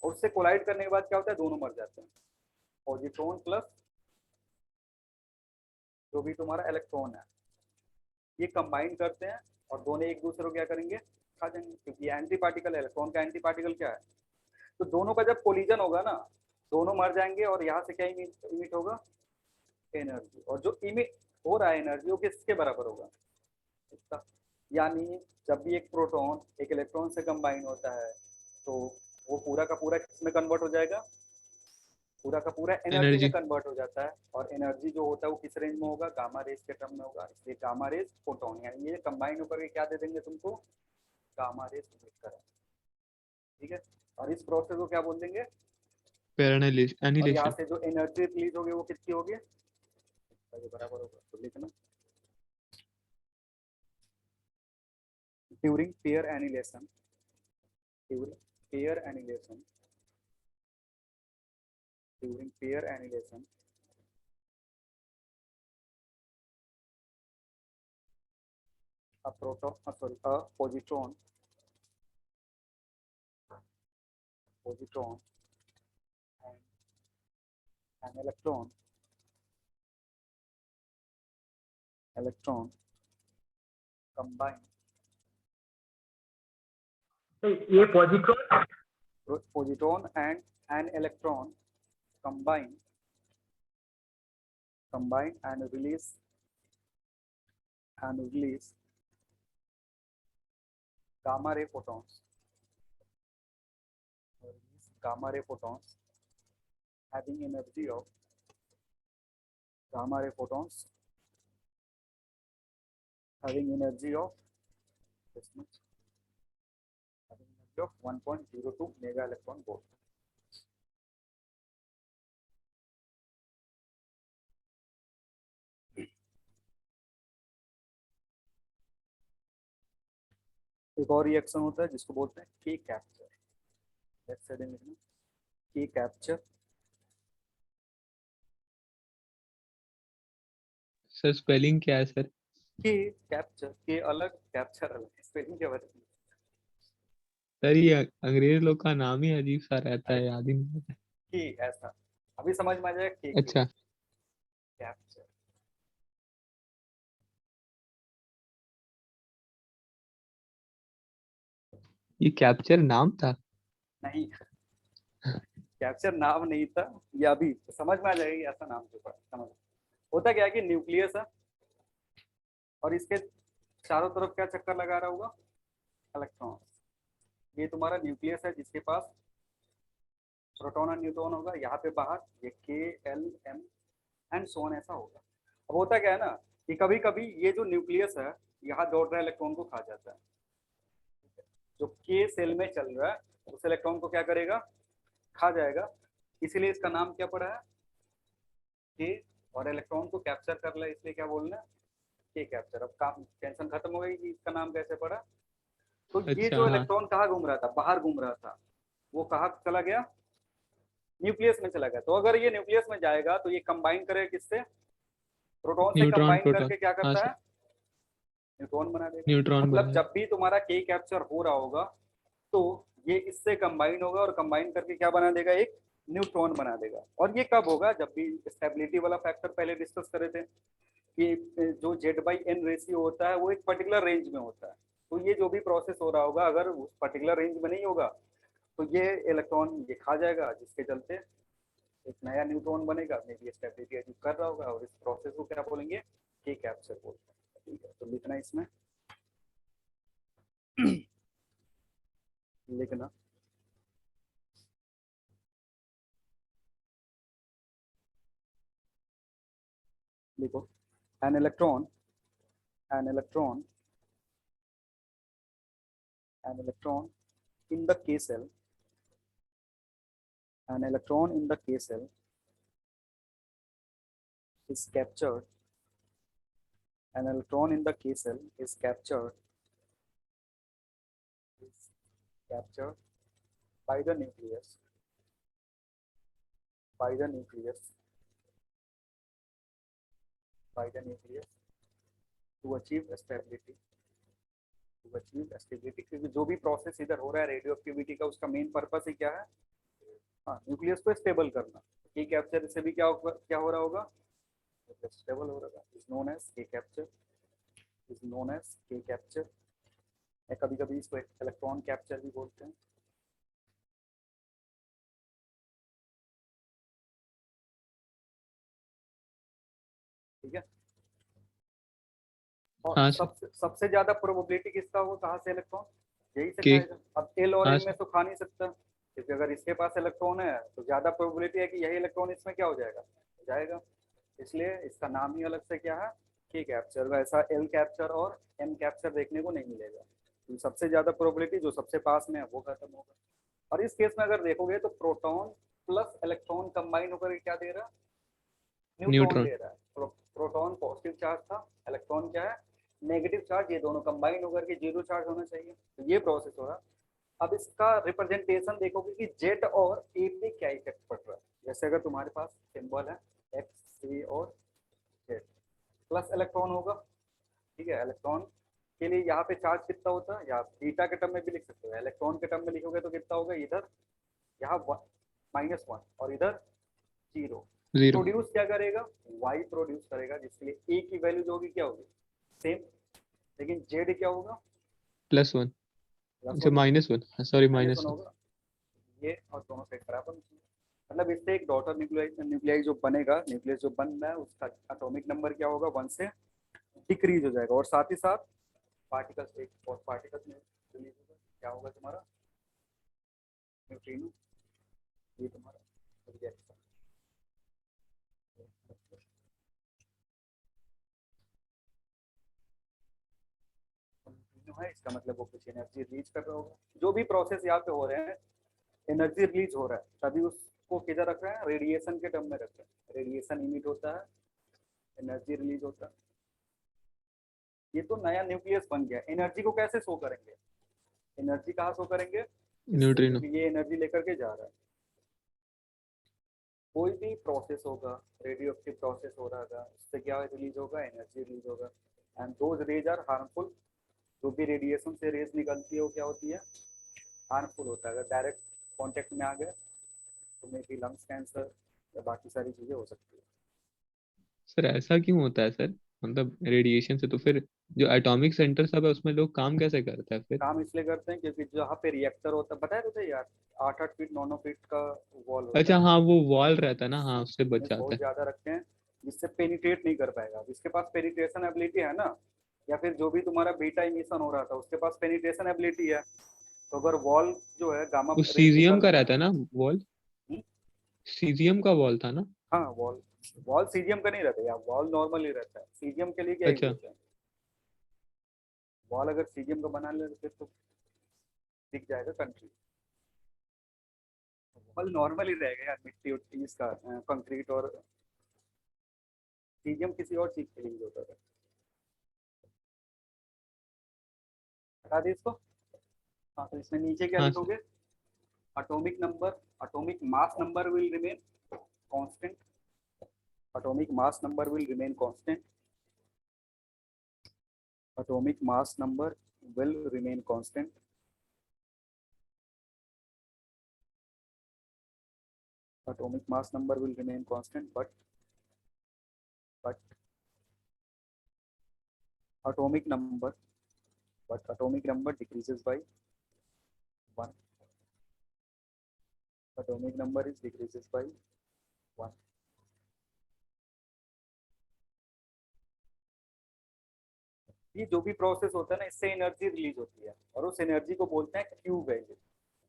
और उससे कोलाइड करने के बाद क्या होता है, दोनों मर जाते हैं। पॉजिट्रॉन प्लस जो भी तुम्हारा इलेक्ट्रॉन है, ये कंबाइन करते हैं और दोनों एक दूसरे को क्या करेंगे, खा जाएंगे, क्योंकि एंटी पार्टिकल, इलेक्ट्रॉन का एंटी पार्टिकल क्या है। तो दोनों का जब कोलिजन होगा ना, दोनों मर जाएंगे और यहाँ से क्या इमिट होगा, एनर्जी। और जो इमिट हो रहा है एनर्जी, वो किसके बराबर होगा, इसका। यानी जब भी एक प्रोटॉन एक इलेक्ट्रॉन से कंबाइन होता है, तो वो पूरा का पूरा किसमें कन्वर्ट हो जाएगा, पूरा का पूरा एनर्जी में एनर्जी। कन्वर्ट हो जाता है। और एनर्जी जो होता है वो किस रेंज में होगा, गामा रेज के टर्म में होगा, इसलिए गामा रेज फोटोन, यानी ये कंबाइन होकर के क्या दे देंगे तुमको, गामा रेज इमिट करें। ठीक है, और इस प्रोसेस को क्या बोल देंगे, फिर और यहाँ एनिलेशन। से जो एनर्जी रिलीज होगी वो कितनी होगी, ये बराबर होगा, तो लिखना during pair annihilation, during pair annihilation, during pair annihilation, a proton, sorry, a positron, positron and an electron, electron combine, ये positron positron and an electron combine, combine and release gamma ray photons, release gamma ray photons having energy of, gamma ray photons having energy of this much, having energy of 1.02 mega electron volt. एक और reaction होता है जिसको बोलते हैं के capture, left side में लिखना के कैप्चर। सर स्पेलिंग क्या है सर? के कैप्चर, के अलग कैप्चर अलग, स्पेलिंग क्या बताइए। सर ये अंग्रेज लोग का नाम ही अजीब सा रहता अरे है, याद ही नहीं रहता। के ऐसा, अभी समझ में आ जाएगा के क्यों, अच्छा, कैप्चर। ये कैप्चर नाम था? नहीं, कैप्चर नाम नहीं था, ये अभी समझ में आ जाएगी, ऐसा नाम जो समझ। होता क्या है कि न्यूक्लियस है और इसके चारों तरफ क्या चक्कर लगा रहा होगा, इलेक्ट्रॉन। ये तुम्हारा न्यूक्लियस है जिसके पास प्रोटॉन और न्यूट्रॉन होगा, यहाँ पे बाहर ये K L M and so on ऐसा होगा। अब होता क्या है ना, कि कभी कभी ये जो न्यूक्लियस है यहाँ दौड़ रहा इलेक्ट्रॉन को खा जाता है, जो के सेल में चल रहा है उस इलेक्ट्रॉन को क्या करेगा, खा जाएगा। इसीलिए इसका नाम क्या पड़ा है, के, और इलेक्ट्रॉन को कैप्चर कर रहा है, इसलिए क्या बोलना है, के कैप्चर। अब काम टेंशन खत्म हो गई कि इसका नाम कैसे पड़ा। तो ये अच्छा जो हाँ। इलेक्ट्रॉन कहाँ घूम रहा था, बाहर घूम रहा था, वो कहाँ चला गया, न्यूक्लियस में चला गया। तो अगर ये न्यूक्लियस में जाएगा तो ये कंबाइन करेगा किससे, प्रोटॉन से न्यूट्रॉन कंबाइन प्रोटॉन। करके क्या हाँ करता सर, है, न्यूट्रॉन बना देगा। न्यूट्रॉन मतलब बनाए। जब भी तुम्हारा के कैप्चर हो रहा होगा तो ये इससे कंबाइन होगा और कंबाइन करके क्या बना देगा, एक न्यूट्रॉन बना देगा। और ये कब होगा, जब भी स्टेबिलिटी वाला फैक्टर पहले डिस्कस करे थे कि जो Z/N रेशियो होता है वो एक पर्टिकुलर रेंज में होता है। तो ये जो भी प्रोसेस हो रहा होगा अगर उस पर्टिकुलर रेंज में नहीं होगा तो ये इलेक्ट्रॉन ये खा जाएगा, जिसके चलते एक नया न्यूट्रॉन बनेगा, मे बी स्टेबिलिटी अचीव कर रहा होगा, और इस प्रोसेस को क्या बोलेंगे, के कैप्चर बोलते हैं। ठीक है, तो लिखना इसमें लिखना लिखो, an electron, an electron, an electron in the के cell, an electron in the K cell is captured, an electron in the K cell is captured by the nucleus, by the nucleus, by the nucleus, to achieve stability, to achieve stability, क्योंकि जो भी process इधर हो रहा है radio activity का, उसका main purpose ही क्या है? हाँ, न्यूक्लियस को स्टेबल करना। के कैप्चर से भी क्या हो रहा होगा? स्टेबल हो रहा है, इज नोन एज के कैप्चर, इज नोन एज के कैप्चर। या कभी कभी इसको इलेक्ट्रॉन कैप्चर भी बोलते हैं। ठीक है, और हाँ सर। सबसे ज्यादा प्रोबेबिलिटी किसका होगा, कहाँ से इलेक्ट्रॉन? यही से के। खाएगा। अब एल और हाँ एम में सर। तो खा नहीं सकता, क्योंकि अगर इसके पास इलेक्ट्रॉन है तो ज्यादा प्रोबेबिलिटी है कि यही इलेक्ट्रॉन इसमें क्या हो जाएगा, जाएगा। इसलिए इसका नाम ही अलग से क्या है, के कैप्चर। वैसा एल कैप्चर और एम कैप्चर देखने को नहीं मिलेगा। तो सबसे ज्यादा प्रोबेबिलिटी जो सबसे पास में है वो खत्म होगा। और इस केस में अगर देखोगे तो प्रोटॉन प्लस इलेक्ट्रॉन कंबाइन होकर क्या दे रहा है? Neutron neutron. दे रहा है। प्रोटॉन पॉजिटिव चार्ज था, इलेक्ट्रॉन क्या है, नेगेटिव चार्ज। ये दोनों कंबाइन होकर के जीरो चार्ज होना चाहिए। तो ये प्रोसेस हो रहा है। अब इसका रिप्रेजेंटेशन देखोगे कि जेड और ए पे क्या इफेक्ट पड़ रहा है। जैसे अगर तुम्हारे पास सिंबल है एक्स, ए और जेड, प्लस इलेक्ट्रॉन होगा। ठीक है, इलेक्ट्रॉन के लिए यहाँ पे चार्ज कितना होता है, या बीटा के टर्म में भी लिख सकते हो। इलेक्ट्रॉन के टर्म में लिखोगे तो कितना होगा, इधर यहाँ -1 और इधर 0। जीरो। प्रोड्यूस क्या करेगा, वाई प्रोड्यूस करेगा, जिसके लिए ए की वैल्यू जो होगी क्या होगी, सेम। लेकिन जेड क्या होगा, +1। प्लस अच्छा वन होगा, -1, सॉरी -1 -1। होगा। ये और दोनों सेट बराबर, मतलब इससे एक डॉटर न्यूक्लियाई जो बनेगा, न्यूक्लियस जो बन रहा है, उसका एटॉमिक नंबर क्या होगा, 1 से डिक्रीज हो जाएगा। और साथ ही साथ पार्टिकल्स, एक और पार्टिकल्स में रिलीज होगा, क्या होगा तुम्हारा, न्यूट्रिनो। ये तुम्हारा रिएक्शन है, इसका मतलब वो कुछ एनर्जी रिलीज कर रहा होगा। जो भी प्रोसेस यहाँ पे हो रहे हैं, एनर्जी रिलीज हो रहा है, तभी उसको किधर रख रहे हैं, रेडिएशन के टर्म में रख रहे हैं। रेडिएशन इमिट होता है, एनर्जी रिलीज होता है। ये तो नया न्यूक्लियस बन गया। एनर्जी को कैसे शो करेंगे, एनर्जी कहाँ शो करेंगे, इससे, न्यूट्रिनो। क्योंकि ये एनर्जी लेकर के जा रहा है। कोई भी प्रोसेस होगा, रेडियो एक्टिव प्रोसेस हो रहा होगा, उससे क्या रिलीज होगा, एनर्जी रिलीज होगा। And those rays are harmful. जो भी रेडिएशन से रेज निकलती है वो क्या होती है, हार्मफुल होता है। अगर डायरेक्ट कॉन्टेक्ट में आ गए तो मे बी लंग्स कैंसर या बाकी सारी चीज़ें हो सकती है। सर ऐसा क्यों होता है सर? मतलब रेडिएशन से तो फिर जो एटॉमिक सेंटर सब है उसमें लोग काम कैसे करते हैं फिर? काम इसलिए करते हैं क्योंकि जहाँ पे रिएक्टर होता है, बताया तो यार, 8-8 फीट 9-9 फीट का वॉल होता अच्छा है। हाँ, वो वॉल रहता है ना, हाँ उससे बच थिकनेस जाता बहुत है। ज़्यादा रखते हैं, जिससे पेनिट्रेट नहीं कर पाएगा। जिसके पास पेनिट्रेशन एबिलिटी है ना, या फिर जो भी तुम्हारा बीटा इमिशन हो रहा था उसके पास पेनिट्रेशन एबिलिटी है, तो अगर वॉल जो है गामा वो रेज सीजियम निकल का रही है। रहता है ना वॉल? सीजियम का वॉल था ना? हाँ, वॉल, वॉल सीजियम का नहीं रहता यार, वॉल नॉर्मल ही रहता है। सीजियम के लिए क्या यूज अच्छा। होता है, वॉल अगर सीजियम का बना ले फिर तो दिख जाएगा कंट्री। वॉल नॉर्मल ही रहेगा यार, मिट्टी उट्टी इसका, कंक्रीट। और सीजियम किसी और चीज के लिए यूज होता है। हटा दी इसको। हाँ, तो इसमें नीचे क्या हाँ सर। लिखोगे, atomic number, atomic mass number will remain constant, atomic mass number will remain constant, atomic mass number will remain constant, atomic mass number will remain constant, but atomic number, but atomic number decreases by 1, atomic number is decreases by 1। ये जो भी process होता है ना, इससे energy release होती है, और उस एनर्जी को बोलते हैं क्यू वैल्यू।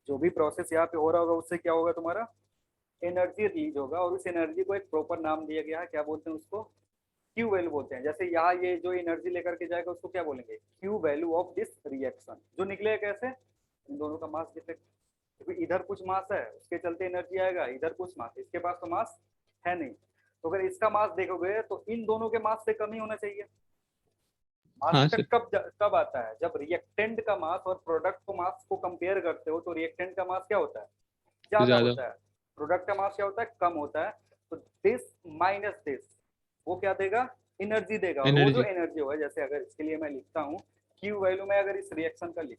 जो भी प्रोसेस यहाँ पे हो रहा होगा उससे क्या होगा, तुम्हारा एनर्जी रिलीज होगा, और उस एनर्जी को एक प्रॉपर नाम दिया गया है, क्या बोलते हैं उसको, क्यू वैल्यू बोलते हैं। जैसे यहाँ ये जो एनर्जी लेकर के जाएगा उसको क्या बोलेंगे, Q value of this reaction. जो निकलेगा कैसे, इन दोनों का मास डिफेक्ट, क्योंकि इधर कुछ मास है उसके चलते एनर्जी आएगा, इधर कुछ मास, इसके पास तो मास है नहीं। तो अगर इसका मास देखोगे तो इन दोनों के मास से कम ही होना चाहिए। मास हाँ सर। डिफेक्ट कब आता है, जब रिएक्टेंट का मास और प्रोडक्ट को मास को कंपेयर करते हो तो रिएक्टेंट का मास क्या होता है, ज्यादा ज्यादा। होता है। प्रोडक्ट का मास क्या होता है, कम होता है। तो दिस माइनस दिस, वो क्या देगा, एनर्जी देगा। और वो जो एनर्जी। एनर्जी होगा, जैसे अगर इसके लिए मैं लिखता हूँ क्यू वैल्यू में, अगर इस रिएक्शन का लिख,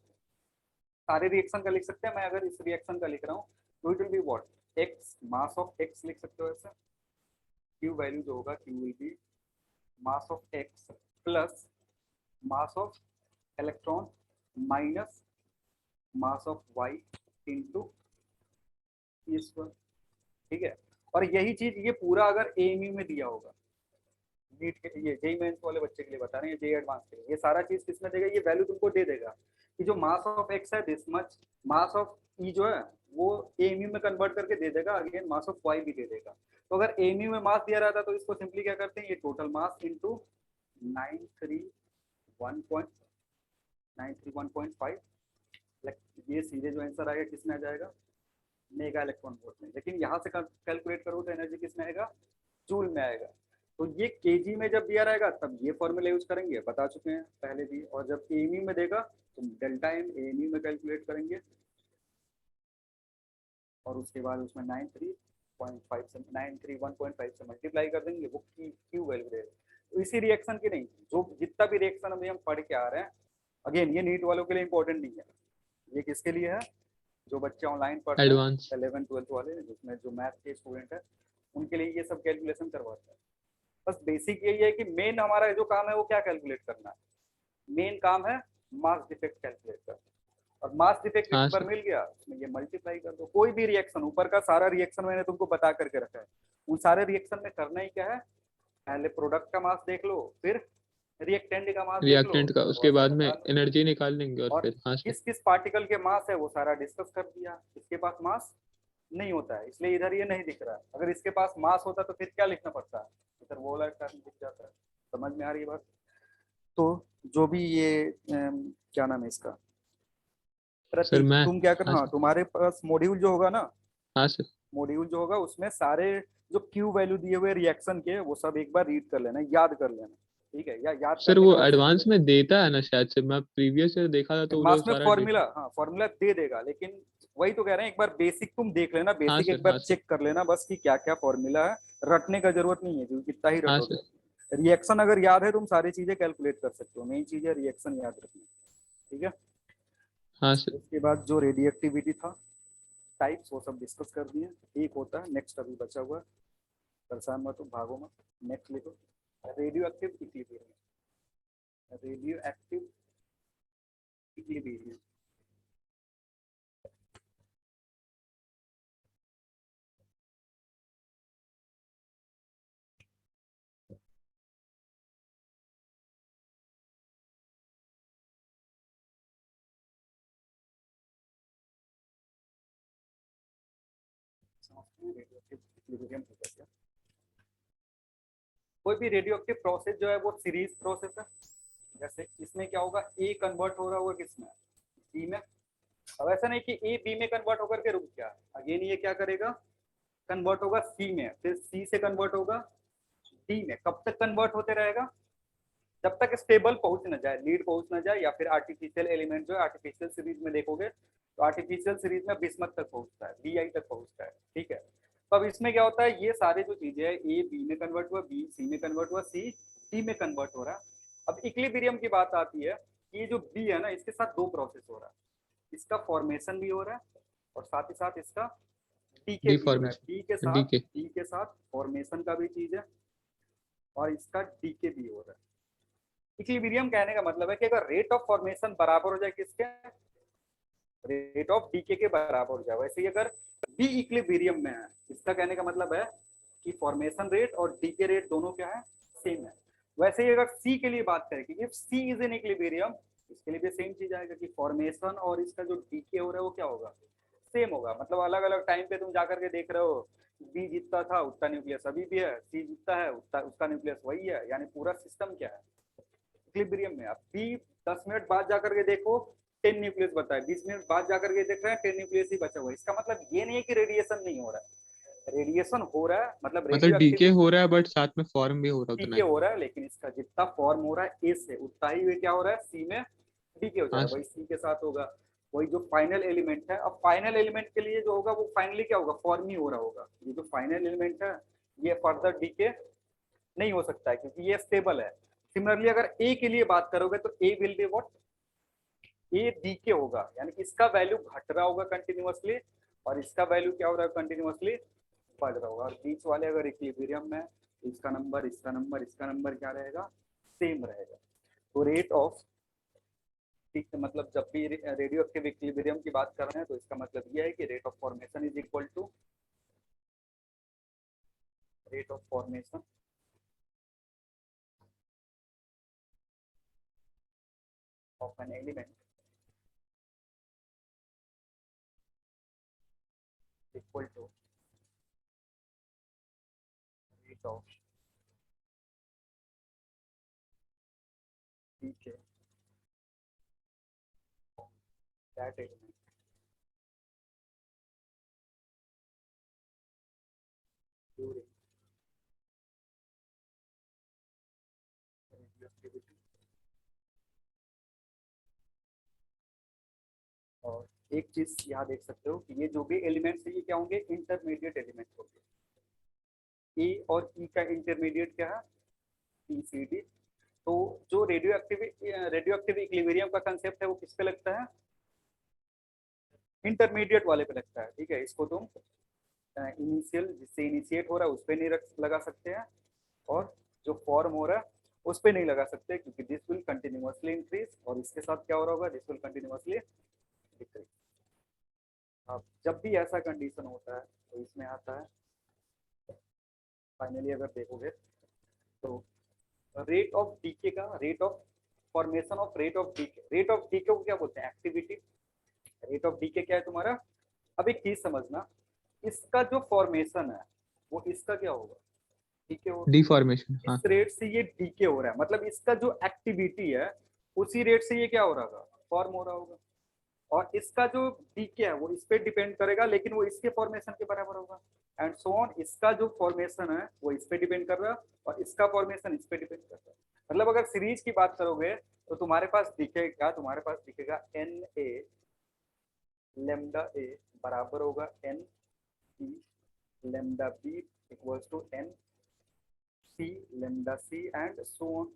सारे रिएक्शन का लिख सकते हैं, मैं अगर इस रिएक्शन का लिख रहा हूँ तो it will be what, X, mass of X लिख सकते हो ऐसे। क्यू वैल्यू जो होगा, Q will be mass of X plus mass of electron minus mass of Y into E square, ठीक है। और यही चीज ये पूरा अगर एएमयू में दिया होगा, नीट के, ये जेई मेंस वाले बच्चे के लिए बता रहे हैं, जेई एडवांस के लिए, ये सारा चीज किसमें देगा, ये वैल्यू तुमको दे देगा कि जो मास ऑफ एक्स है दिस मच, मास ऑफ ई जो है वो एएमयू में कन्वर्ट करके दे देगा, अगेन मास ऑफ वाई भी दे देगा। तो अगर एएमयू में मास दिया रहता तो इसको सिंपली क्या करते हैं, ये टोटल मास इंटू 931.5, ये सीधे जो आंसर आएगा किसमें आ जाएगा, मेगा इलेक्ट्रॉन वोल्ट में। लेकिन यहाँ से कैलकुलेट करो तो एनर्जी किसमें आएगा, जूल में आएगा। तो ये केजी में जब दिया रहेगा तब ये फॉर्मूला यूज करेंगे, बता चुके हैं पहले भी। और जब एएमयू में देगा तो डेल्टा एम एएमयू में कैलकुलेट करेंगे, और उसके बाद उसमें 93.5 से 931.5 से मल्टीप्लाई कर देंगे, वो क्यू वैल्यू देगा। तो इसी रिएक्शन की नहीं, जो जितना भी रिएक्शन अभी हम पढ़ के आ रहे हैं, अगेन ये नीट वालों के लिए इंपॉर्टेंट नहीं है, ये किसके लिए है, जो बच्चे ऑनलाइन पढ़ते हैं एडवांस। 11th-12th वाले, जिसमें जो मैथ के स्टूडेंट है उनके लिए ये सब कैलकुलेशन करवाता है। बस बेसिक यही है कि मेन हमारा जो काम है वो क्या कैलकुलेट करना है, मेन काम है मास डिफेक्ट कैलकुलेट करना। और मास डिफेक्ट हाँ एक बार सर। मिल गया, उसमें ये मल्टीप्लाई कर दो। कोई भी रिएक्शन, ऊपर का सारा रिएक्शन मैंने तुमको बता करके रखा है, उन सारे रिएक्शन में करना ही क्या है, पहले प्रोडक्ट का मास देख लो, फिर रिएक्टेंट का मास देख लो, रिएक्टेंट का, उसके और बाद में निकाल लो। एनर्जी निकाल लेंगे और और फिर हाँ सर। किस किस पार्टिकल के मास है वो सारा डिस्कस कर दिया। इसके पास मास नहीं होता है इसलिए इधर ये नहीं दिख रहा है, अगर इसके पास मास होता तो फिर क्या लिखना पड़ता है, इधर वो वाला टर्म दिख जाता है। समझ में आ रही है बात। तो जो भी ये क्या नाम है इसका, सर प्रतीक, मैं। तुम क्या करना, हाँ हाँ, सर। तुम्हारे पास मॉड्यूल जो होगा ना, हाँ सर। मॉड्यूल जो होगा उसमें सारे जो क्यू वैल्यू दिए हुए रिएक्शन के वो सब एक बार रीड कर लेना, याद कर लेना, ठीक है, या याद सर करने वो का वैसे भी एडवांस है। में देता है ना शायद से, मैं प्रीवियस ईयर देखा था तो वो मास लोग में सारा फॉर्मूला, हाँ फॉर्मूला दे देगा, लेकिन वही तो कह रहे हैं, एक बार बेसिक तुम देख लेना, हाँ बेसिक एक सर। बार हाँ सर। चेक कर लेना बस कि क्या क्या फॉर्मूला है। रटने का जरूरत नहीं है क्योंकि कितना ही हाँ रटोगे, सर। रिएक्शन अगर याद है तुम सारी चीजें कैलकुलेट कर सकते हो, मेन चीज है रिएक्शन याद रखना, ठीक है। हाँ सर। उसके बाद जो रेडियो एक्टिविटी था, टाइप्स, वो सब डिस्कस कर दिए। एक होता है नेक्स्ट, अभी बचा हुआ है, परेशान मत हो, भागो मत, नेक्स्ट लिखो, radio active equilibrium, radio active equilibrium. Radio active equilibrium होता है क्या, कोई भी रेडियो एक्टिव प्रोसेस जो है वो सीरीज प्रोसेस है। जैसे इसमें क्या होगा, ए कन्वर्ट हो रहा होगा किसमें, बी में। अब ऐसा नहीं कि ए बी में कन्वर्ट होकर के रुक गया, अगेन ये क्या करेगा, कन्वर्ट होगा सी में, फिर सी से कन्वर्ट होगा डी में। कब तक कन्वर्ट होते रहेगा, जब तक स्टेबल पहुंच ना जाए, लीड पहुंच ना जाए, या फिर आर्टिफिशियल एलिमेंट जो है, आर्टिफिशियल सीरीज में देखोगे तो आर्टिफिशियल सीरीज में बिस्मत तक पहुंचता है, बी आई तक पहुंचता है, ठीक है। तो अब इसमें क्या होता है, ये सारे जो चीजें है, ए बी में कन्वर्ट हुआ, बी सी में कन्वर्ट हुआ, सी डी में कन्वर्ट हो रहा है। अब इक्विलिब्रियम की बात आती है कि ये जो बी है ना, इसके साथ दो प्रोसेस हो रहा है, इसका फॉर्मेशन भी हो रहा है और साथ ही साथ इसका डीके भी हो रहा है। डिफॉर्मेशन डी के। डी के साथ फॉर्मेशन का भी चीज है और इसका डीके भी हो रहा है। इक्विलिब्रियम कहने का मतलब है कि अगर रेट ऑफ फॉर्मेशन बराबर हो जाए किसके, रेट ऑफ डीके के बराबर हो जाए, वैसे ही अगर बी इक्विलिब्रियम में है, इसका कहने का मतलब है कि फॉर्मेशन रेट और डीके रेट दोनों क्या है, सेम है। वैसे ही अगर सी के लिए बात करें कि if C is in equilibrium, इसके लिए भी सेम चीज आएगा कि फॉर्मेशन और इसका जो डीके हो रहा है वो क्या होगा, सेम होगा। मतलब अलग अलग टाइम पे तुम जाकर के देख रहे हो, बी जितना था उतना न्यूक्लियस अभी भी है, सी जितना है उतना उसका न्यूक्लियस वही है, यानी पूरा सिस्टम क्या है, इक्विलिब्रियम में। आप बी 10 मिनट बाद जाकर के देखो 10 न्यूक्लियस बता है, 20 मिनट बाद जाकर के देख रहे हैं 10 न्यूक्लियस ही बचा हुआ है। इसका मतलब ये नहीं है कि रेडिएशन नहीं हो रहा है, रेडिएशन हो रहा है, मतलब मतलब रेडियो डीके एक्टिविटी हो रहा है बट साथ में फॉर्म भी हो रहा है उतना डीके ही। हो रहा है, लेकिन इसका जितना फॉर्म हो रहा है ए से उतना ही वे क्या हो रहा है, सी में डीके हो जा हाँ रहा है, वही सी के साथ होगा। वही जो फाइनल एलिमेंट है, अब फाइनल एलिमेंट के लिए जो होगा वो फाइनली क्या होगा, फॉर्म ही हो रहा होगा। ये जो फाइनल एलिमेंट है ये फर्दर डीके नहीं हो सकता है क्योंकि ये स्टेबल है। सिमिलरली अगर ए के लिए बात करोगे तो A will be what, A decay होगा, यानी इसका वैल्यू घट रहा होगा कंटिन्यूअसली और इसका वैल्यू क्या हो रहा है कंटिन्यूअसली बढ़ रहा होगा। और बीच वाले अगर इक्विलिब्रियम में इसका नंबर इसका नंबर इसका नंबर क्या रहेगा, सेम रहेगा। तो रेट ऑफ, मतलब जब भी रेडियो एक्टिव इक्विलिब्रियम की बात कर रहे हैं तो इसका मतलब यह है कि rate of formation is equal to rate of formation of an element equal to rate of decay that element during radioactivity. और एक चीज यहाँ देख सकते हो कि ये जो भी एलिमेंट्स है ये क्या होंगे, इंटरमीडिएट एलिमेंट्स होंगे। ए और ई का इंटरमीडिएट क्या है, पीसीडी। तो जो रेडियो एक्टिव इक्विलिब्रियम का कंसेप्ट है वो किस पे लगता है, इंटरमीडिएट वाले पे लगता है। ठीक है, इसको तुम इनिशियल जिससे इनिशिएट हो रहा है उस पर नहीं लगा सकते हैं और जो फॉर्म हो रहा है उस पर नहीं लगा सकते क्योंकि दिस विल कंटिन्यूअसली इंक्रीज और इसके साथ क्या हो रहा होगा, दिस विल कंटिन्यूअसली डिक्रीज। अब जब भी ऐसा कंडीशन होता है तो इसमें आता है फाइनली अगर देखोगे तो रेट ऑफ डीके का, rate of formation of rate of decay, rate of decay को क्या बोलते हैं, एक्टिविटी। रेट ऑफ डीके क्या है तुम्हारा, अब एक चीज समझना, इसका जो फॉर्मेशन है वो इसका क्या होगा, डीके होगा। डिफॉर्मेशन, हाँ। इस रेट से ये डीके हो रहा है मतलब इसका जो एक्टिविटी है उसी रेट से ये क्या हो रहा होगा, फॉर्म हो रहा होगा। और इसका जो डीके है वो इस पे डिपेंड करेगा लेकिन वो इसके फॉर्मेशन के बराबर होगा एंड सो ऑन। इसका जो फॉर्मेशन है वो इस पे डिपेंड कर रहा है और इसका फॉर्मेशन इस पे डिपेंड कर रहा है। मतलब अगर सीरीज की बात करोगे तो तुम्हारे पास दिखेगा, एन ए लेमडा ए बराबर होगा N B lambda B equals to N C lambda C and so on.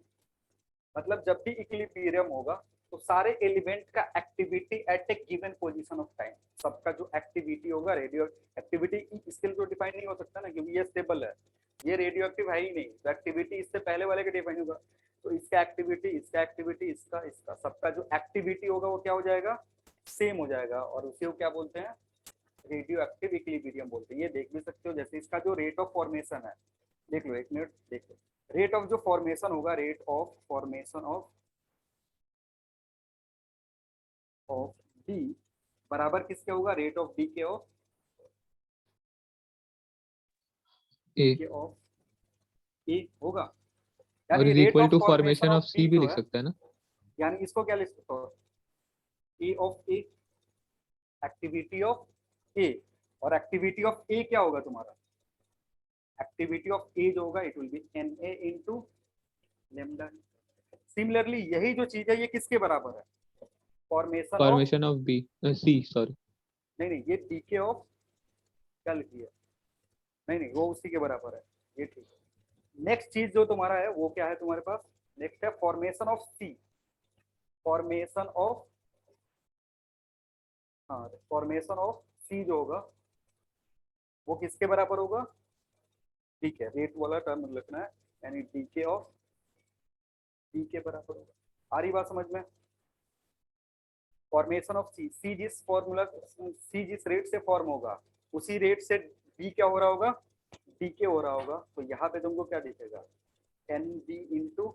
मतलब जब भी इक्विलिब्रियम होगा तो सारे एलिमेंट का activity at a given position of time, सबका जो एक्टिविटी होगा, रेडियो एक्टिविटी इसके लिए तो डिफाइन नहीं हो सकता ना क्योंकि ये स्टेबल है, ये रेडियो एक्टिव है ही नहीं, तो एक्टिविटी इससे पहले वाले का डिफाइन होगा। तो इसका एक्टिविटी इसका एक्टिविटी इसका इसका सबका जो एक्टिविटी होगा वो क्या हो जाएगा, सेम हो जाएगा और उसे वो क्या बोलते हैं, रेडियो एक्टिव इक्विलिब्रियम बोलते हैं। ये देख भी सकते हो जैसे इसका जो रेट ऑफ फॉर्मेशन है, देख लो एक मिनट देख लो, रेट ऑफ जो फॉर्मेशन होगा, rate of formation of D बराबर किसके होगा, rate of decay of A of A होगा। और यानी is rate equal of to formation formation of of D C भी जो लिख है, सकता है ना। यानी इसको क्या लिख सकते हो, ए ऑफ ए, एक्टिविटी ऑफ ए। और एक्टिविटी ऑफ ए क्या होगा तुम्हारा, एक्टिविटी ऑफ ए जो होगा it will be N A into lambda. Similarly यही जो चीज है ये किसके बराबर है, formation of, formation of B, C sorry. नहीं नहीं ये डीके ऑफ क्या लिखी है, नहीं नहीं वो उसी के बराबर है, ये ठीक है। नेक्स्ट चीज जो तुम्हारा है वो क्या है तुम्हारे पास, नेक्स्ट है formation of C, formation of, हाँ फॉर्मेशन ऑफ सी जो होगा वो किसके बराबर होगा, ठीक है रेट वाला टर्म लिखना है, यानी डीके ऑफ सी के बराबर होगा। आ रही बात समझ में, फॉर्मेशन ऑफ सी, सी जिस रेट से फॉर्म होगा उसी रेट से बी क्या हो रहा होगा, डीके हो रहा होगा। तो यहाँ पे तुमको क्या दिखेगा, N B into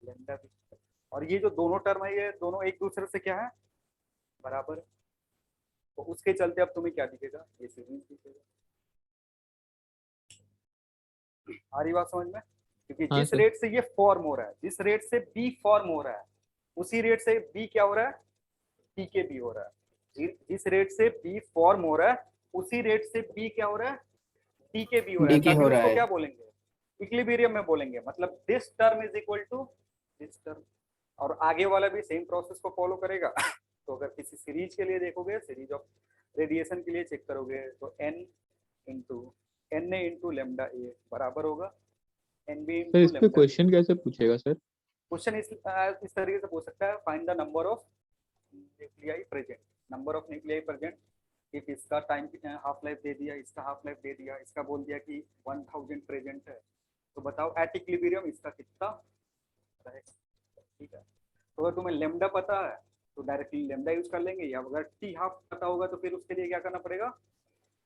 lambda B. और ये जो दोनों टर्म है ये दोनों एक दूसरे से क्या है, बराबर है। तो उसके चलते अब तुम्हें क्या दिखेगा, ये सीरीज दिखेगा। आ रही बात समझ में, क्योंकि हाँ जिस सर। रेट से ये फॉर्म हो रहा है, जिस रेट से बी फॉर्म हो रहा है उसी रेट से बी क्या हो रहा है, टीके बी हो रहा है। जिस रेट से बी फॉर्म हो रहा है उसी रेट से बी क्या हो रहा है, टीके बी हो रहा है, डीके तभी हो रहा उसको है। क्या बोलेंगे, इक्विलिब्रियम में बोलेंगे। मतलब this term is equal to this term. और आगे वाला भी सेम प्रोसेस को फॉलो करेगा। तो अगर किसी सीरीज के लिए देखोगे, सीरीज ऑफ रेडिएशन के लिए चेक करोगे तो n into N A into lambda A बराबर होगा एन बी सर इंटू इस पे लेमडा। क्वेश्चन कैसे पूछेगा सर? क्वेश्चन इस तरीके से पूछ सकता है, find the number of nuclei present, number of nuclei present. If इसका टाइम हाफ लाइफ दे दिया, इसका हाफ लाइफ दे दिया, इसका बोल दिया कि 1000 प्रेजेंट है, तो बताओ एट इक्विलिब्रियम इसका कितना रहेगा। ठीक है, तो अगर तुम्हें लेमडा पता है तो डायरेक्टली लेमडा यूज कर लेंगे, या अगर टी हाफ पता होगा तो फिर उसके लिए क्या करना पड़ेगा,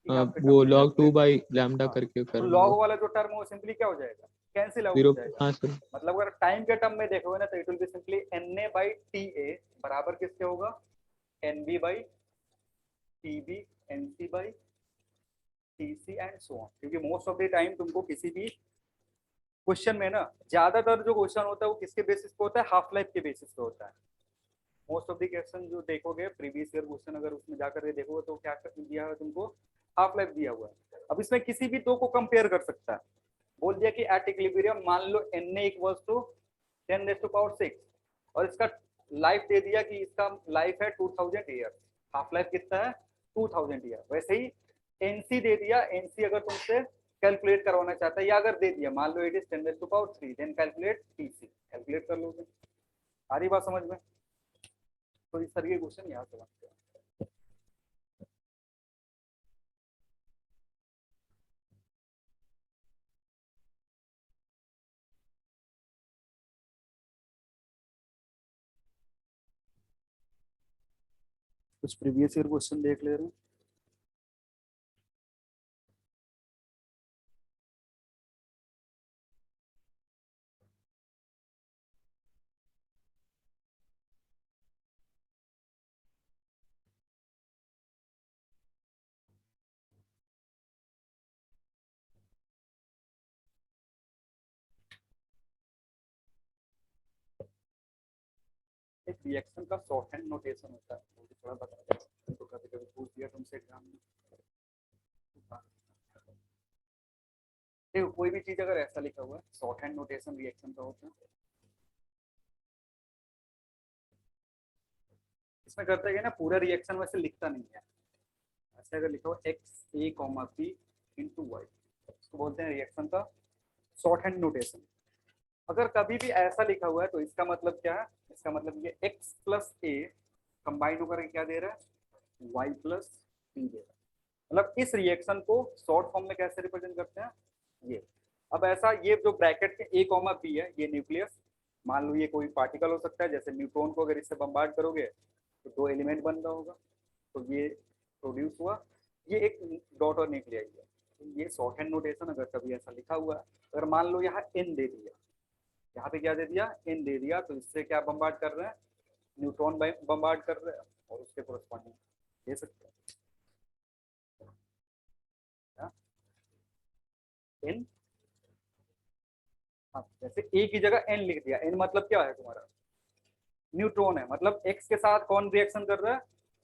टी हाफ के टर्म वो में log 2 कैलकुलेट। बाई लैम्डा हाँ, करके तो करना होगा। लॉग वाला जो टर्म है वो सिंपली क्या हो जाएगा, कैंसिल आउट हो 0, जाएगा। हाँ सर। मतलब अगर टाइम के टर्म में देखोगे ना तो it will be simply N A by T A बराबर किसके होगा, N B by T B N C by T C and so on. क्योंकि मोस्ट ऑफ द टाइम तुमको किसी भी क्वेश्चन में ना, ज्यादातर जो क्वेश्चन होता है वो किसके बेसिस पे होता है, हाफ लाइफ के बेसिस पे होता है। मोस्ट ऑफ द क्वेश्चन जो देखोगे प्रीवियस ईयर क्वेश्चन, अगर उसमें जाकर के देखोगे तो क्या दिया है तुमको, हाफ लाइफ दिया हुआ है। अब इसमें किसी भी दो को कंपेयर कर सकता है, बोल दिया कि एट इक्विलिब्रियम मान लो एन ए इक्वल्स टू 10⁻⁶ और इसका लाइफ दे दिया कि इसका लाइफ है 2000 ईयर, हाफ लाइफ कितना है 2000 ईयर। वैसे ही एनसी दे दिया, एनसी अगर तुमसे कैलकुलेट करवाना चाहता है, या अगर दे दिया मान लो it is 10⁻³ then calculate TC, calculate कर लोगे। आ रही बात समझ में? तो इस तरह के क्वेश्चन यहाँ से बनते हैं। कुछ प्रीवियस ईयर क्वेश्चन देख ले रहे हैं। एक रिएक्शन का शॉर्ट हैंड नोटेशन होता है, मुझे थोड़ा बता दो, तो कभी कभी पूछ दिया तुमसे एग्जाम में। देखो कोई भी चीज अगर ऐसा लिखा हुआ है, शॉर्ट हैंड नोटेशन रिएक्शन का होता है, इसमें करता है कि ना पूरा रिएक्शन वैसे लिखता नहीं है। ऐसे अगर लिखा हो एक्स ए कॉमा बी इंटू वाई, उसको बोलते हैं रिएक्शन का शॉर्ट हैंड नोटेशन। अगर कभी भी ऐसा लिखा हुआ है तो इसका मतलब क्या है, इसका मतलब ये एक्स प्लस ए कंबाइन होकर क्या दे रहा है, वाई प्लस बी दे रहा है। मतलब इस रिएक्शन को शॉर्ट फॉर्म में कैसे रिप्रेजेंट करते हैं, ये। अब ऐसा ये जो ब्रैकेट के ए कॉमा बी है, ये न्यूक्लियस, मान लो ये कोई पार्टिकल हो सकता है, जैसे न्यूट्रॉन को अगर इससे बम्बार्ड करोगे तो दो एलिमेंट बन रहा होगा, तो ये प्रोड्यूस हुआ, ये एक डॉट और न्यूक्लियाई है। तो ये शॉर्ट हैंड नोटेशन अगर कभी ऐसा लिखा हुआ है, अगर मान लो यहाँ एन दे दिया, यहाँ पे क्या दे दिया, एन दे दिया, तो इससे क्या बम्बार्ड कर रहे हैं, न्यूट्रॉन बम्बार्ड कर रहे हैं, और उसके कोरस्पॉन्डिंग दे सकते हैं एन। हाँ, जैसे ए की जगह एन लिख दिया, एन मतलब क्या है तुम्हारा, न्यूट्रॉन है, मतलब एक्स के साथ कौन रिएक्शन कर रहा है,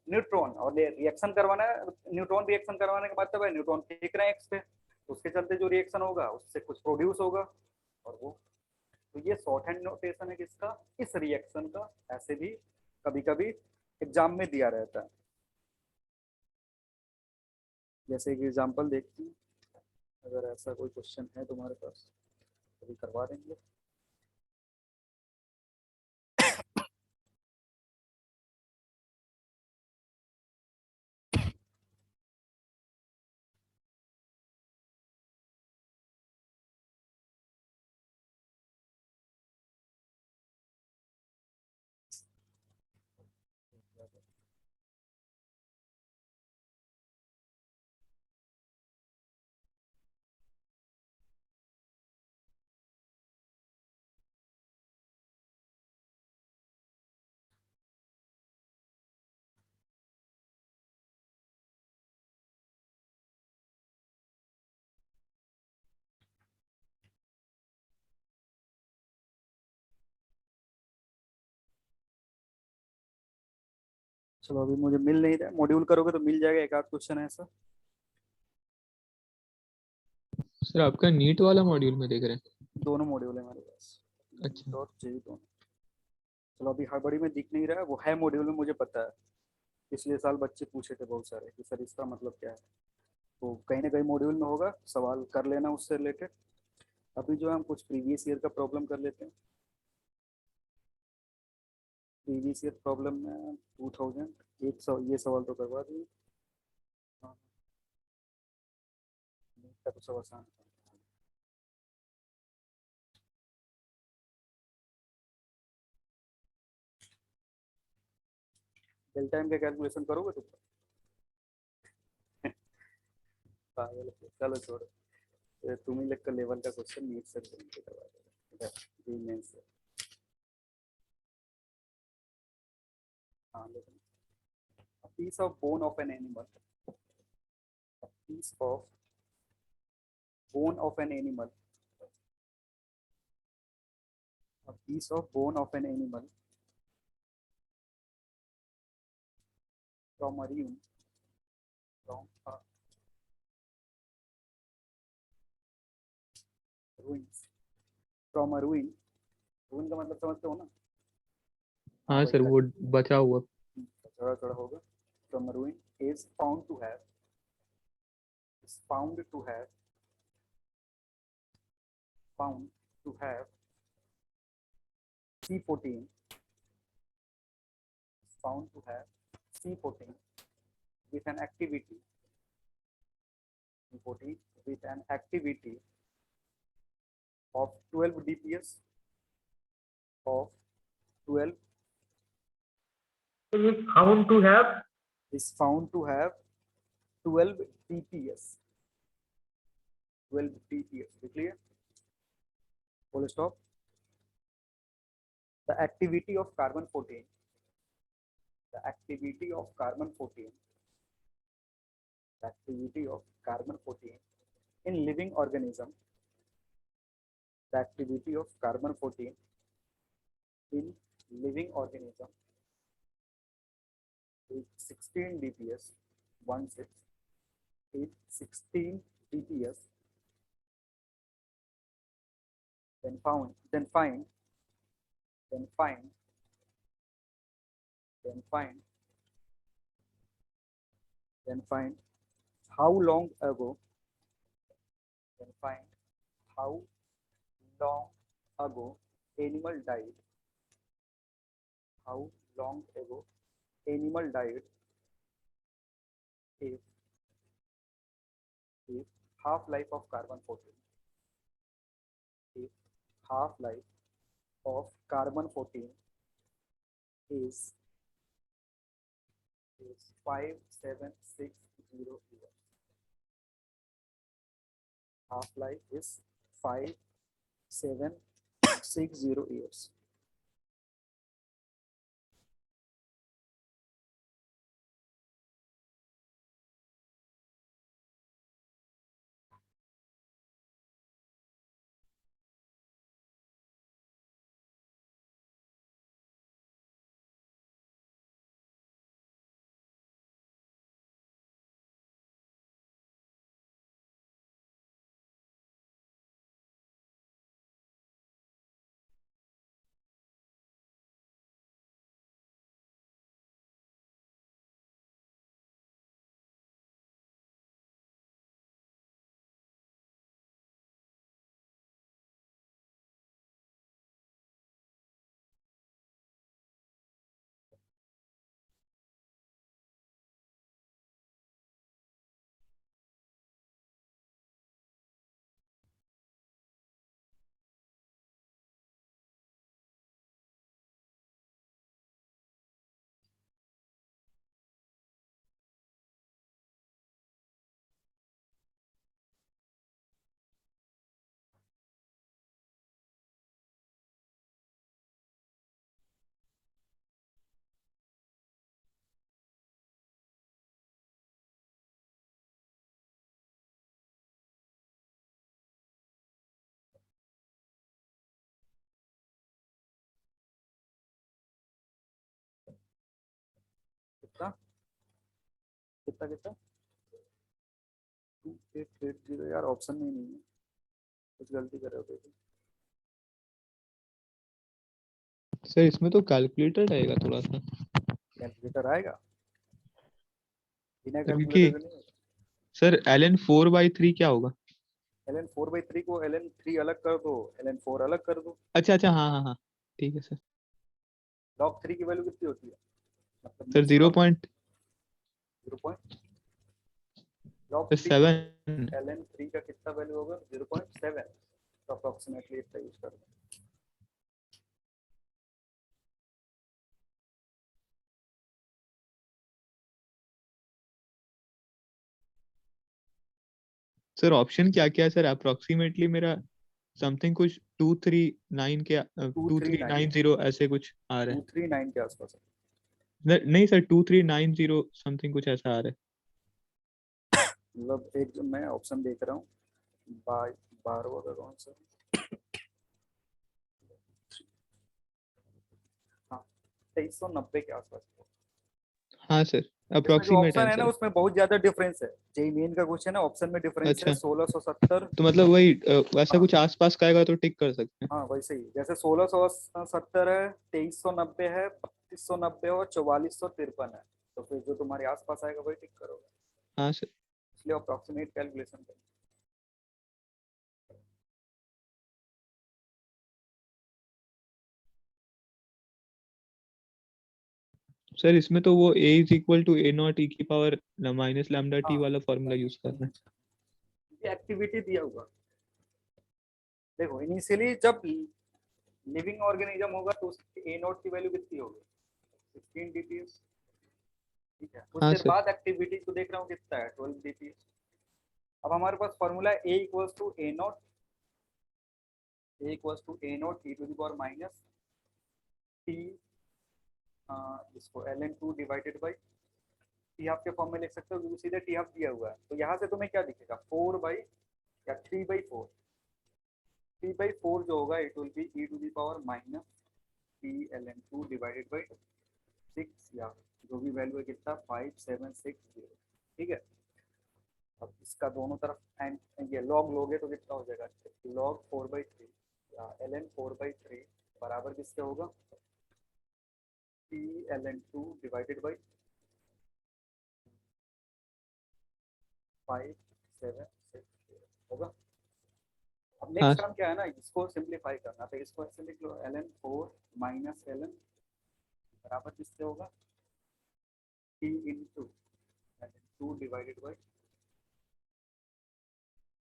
न्यूट्रॉन, और रिएक्शन करवाना है, न्यूट्रॉन रिएक्शन करवाने का मतलब है न्यूट्रॉन फेंक रहे हैं एक्स पे, तो उसके चलते जो रिएक्शन होगा उससे कुछ प्रोड्यूस होगा, और वो, तो ये शॉर्ट हैंड नोटेशन है किसका, इस रिएक्शन का। ऐसे भी कभी कभी एग्जाम में दिया रहता है। जैसे एक एग्जांपल देखते हैं, अगर ऐसा कोई क्वेश्चन है तुम्हारे पास तो करवा देंगे। चलो अभी मुझे मिल नहीं रहा, मॉड्यूल करोगे तो मिल जाएगा एक आध क्वेश्चन ऐसा। सर आपका नीट वाला मॉड्यूल में देख रहे हैं? दोनों मॉड्यूल है हमारे पास, अच्छा। और जेई दोनों। चलो अभी हड़बड़ी में दिख नहीं रहा है, वो है मॉड्यूल में, मुझे पता है। पिछले साल बच्चे पूछे थे बहुत सारे कि सर इसका मतलब क्या है। तो कहीं ना कहीं मॉड्यूल में होगा, सवाल कर लेना उससे रिलेटेड। अभी जो है हम कुछ प्रीवियस ईयर का प्रॉब्लम कर लेते हैं। प्रीवियस ईयर प्रॉब्लम में 2000 एक सौ ये सवाल तो करवा दिए। हाँ, इसका तो सब आसान था। डेल्टा एम का कैलकुलेशन करोगे तुम? पागल हो। चलो छोड़ो, ये तुम ही लिख कर लेवल का क्वेश्चन नीट से करवा देगा जी मेन से। हाँ लेकिन a piece of bone of an animal, a piece of bone of an animal, a piece of bone of an animal from a ruin, from a ruins, from a ruin, ruin का मतलब समझते हो ना? हाँ हाँ वही sir, वो बचा हुआ। थोड़ा थोड़ा होगा। From a ruin is found to have, is found to have, found to have C14, found to have C14 with an activity, C14 with an activity of 12 dps, of 12, is found to have is found to have 12 dps, 12 dps, clear? Full stop. The activity of carbon 14, the activity of carbon 14, the activity of carbon 14 in living organism, the activity of carbon 14 in living organism is 16 dps, 16 is 16 dps, then found, then find, then find, then find, then find how long ago, then find how long ago animal died, how long ago animal died if, if half life of carbon 14, if half life of carbon 14 is 5760 years. Half life is 5760 years. कितना कितना कितना 2880 यार, option में ही नहीं है, कुछ गलती कर रहे हो देखो। सर इसमें तो कैलकुलेटर आएगा थोड़ा सा। कैलकुलेटर आएगा, बिना क्योंकि कैलकुलेटर का नहीं होगा। सर ln 4/3 क्या होगा? ln 4/3 को ln 3 अलग कर दो, ln 4 अलग कर दो। अच्छा अच्छा, हाँ हाँ हाँ, ठीक है सर। log 3 की वैल्यू कितनी होती है, मतलब sir natural of 0. log 3 0.7। ln 3 का कितना वैल्यू होगा, 0.7, तो अप्रोक्सीमेटली इतना यूज कर दो। सर ऑप्शन क्या क्या है सर? अप्रोक्सीमेटली मेरा समथिंग कुछ 239 के 239, 2390 ऐसे कुछ आ रहा है। 239 के आसपास है। नहीं सर, 2390 समथिंग कुछ ऐसा आ रहा है। मतलब एक जो मैं ऑप्शन देख रहा हूँ, 12 का कौन सा, हाँ 2390 के आसपास। हाँ सर, इसमें जो अप्रोक्सीमेट ऑप्शन है ना आंसर है। उसमें बहुत ज्यादा डिफरेंस है, जेई मेन का क्वेश्चन है, ऑप्शन में डिफरेंस है अच्छा, 1670। तो मतलब वही वैसा हाँ कुछ आसपास का आएगा तो टिक कर सकते हैं। हाँ वैसे ही, जैसे 1670 है, 2390 है, 3290 और 4453 है, तो फिर जो तुम्हारे आसपास आएगा वही टिक करोगे, हाँ सर। इसलिए अप्रोक्सीमेट कैलकुलेशन करें। सर इसमें तो वो a is equal to a naught e की पावर माइनस लैम्डा टी हाँ वाला फॉर्मूला यूज करना है। ये एक्टिविटी दिया हुआ, देखो इनिशियली जब लिविंग ऑर्गेनिज्म होगा तो उसकी ए नोट की वैल्यू कितनी होगी, 16 dps, ठीक है। कुछ हाँ देर सर। बाद एक्टिविटी को देख रहा हूँ कितना है, 12 dps। अब हमारे पास formula A equals to A naught, A naught E to the power minus T, इसको ln 2 divided by T half के फॉर्म में लिख सकते हो क्योंकि सीधे टी हाफ दिया हुआ है, तो यहाँ से तुम्हें क्या दिखेगा, 4 बाई या 3/4, 3/4 जो होगा it will be e to the power minus T ln 2 divided by 6, या जो भी वैल्यू है कितना 5760, ठीक है। अब इसका दोनों तरफ एंड ये लॉग लोगे तो कितना हो जाएगा, लॉग 4/3 या ln 4/3 बराबर किससे होगा, टी ln 2 डिवाइडेड बाई 5760 होगा। अब हाँ नेक्स्ट काम क्या है ना, इसको सिंप्लीफाई करना, तो इसको ऐसे लिख लो ln 4 माइनस ln बराबर किससे होगा, T into ln 2 divided by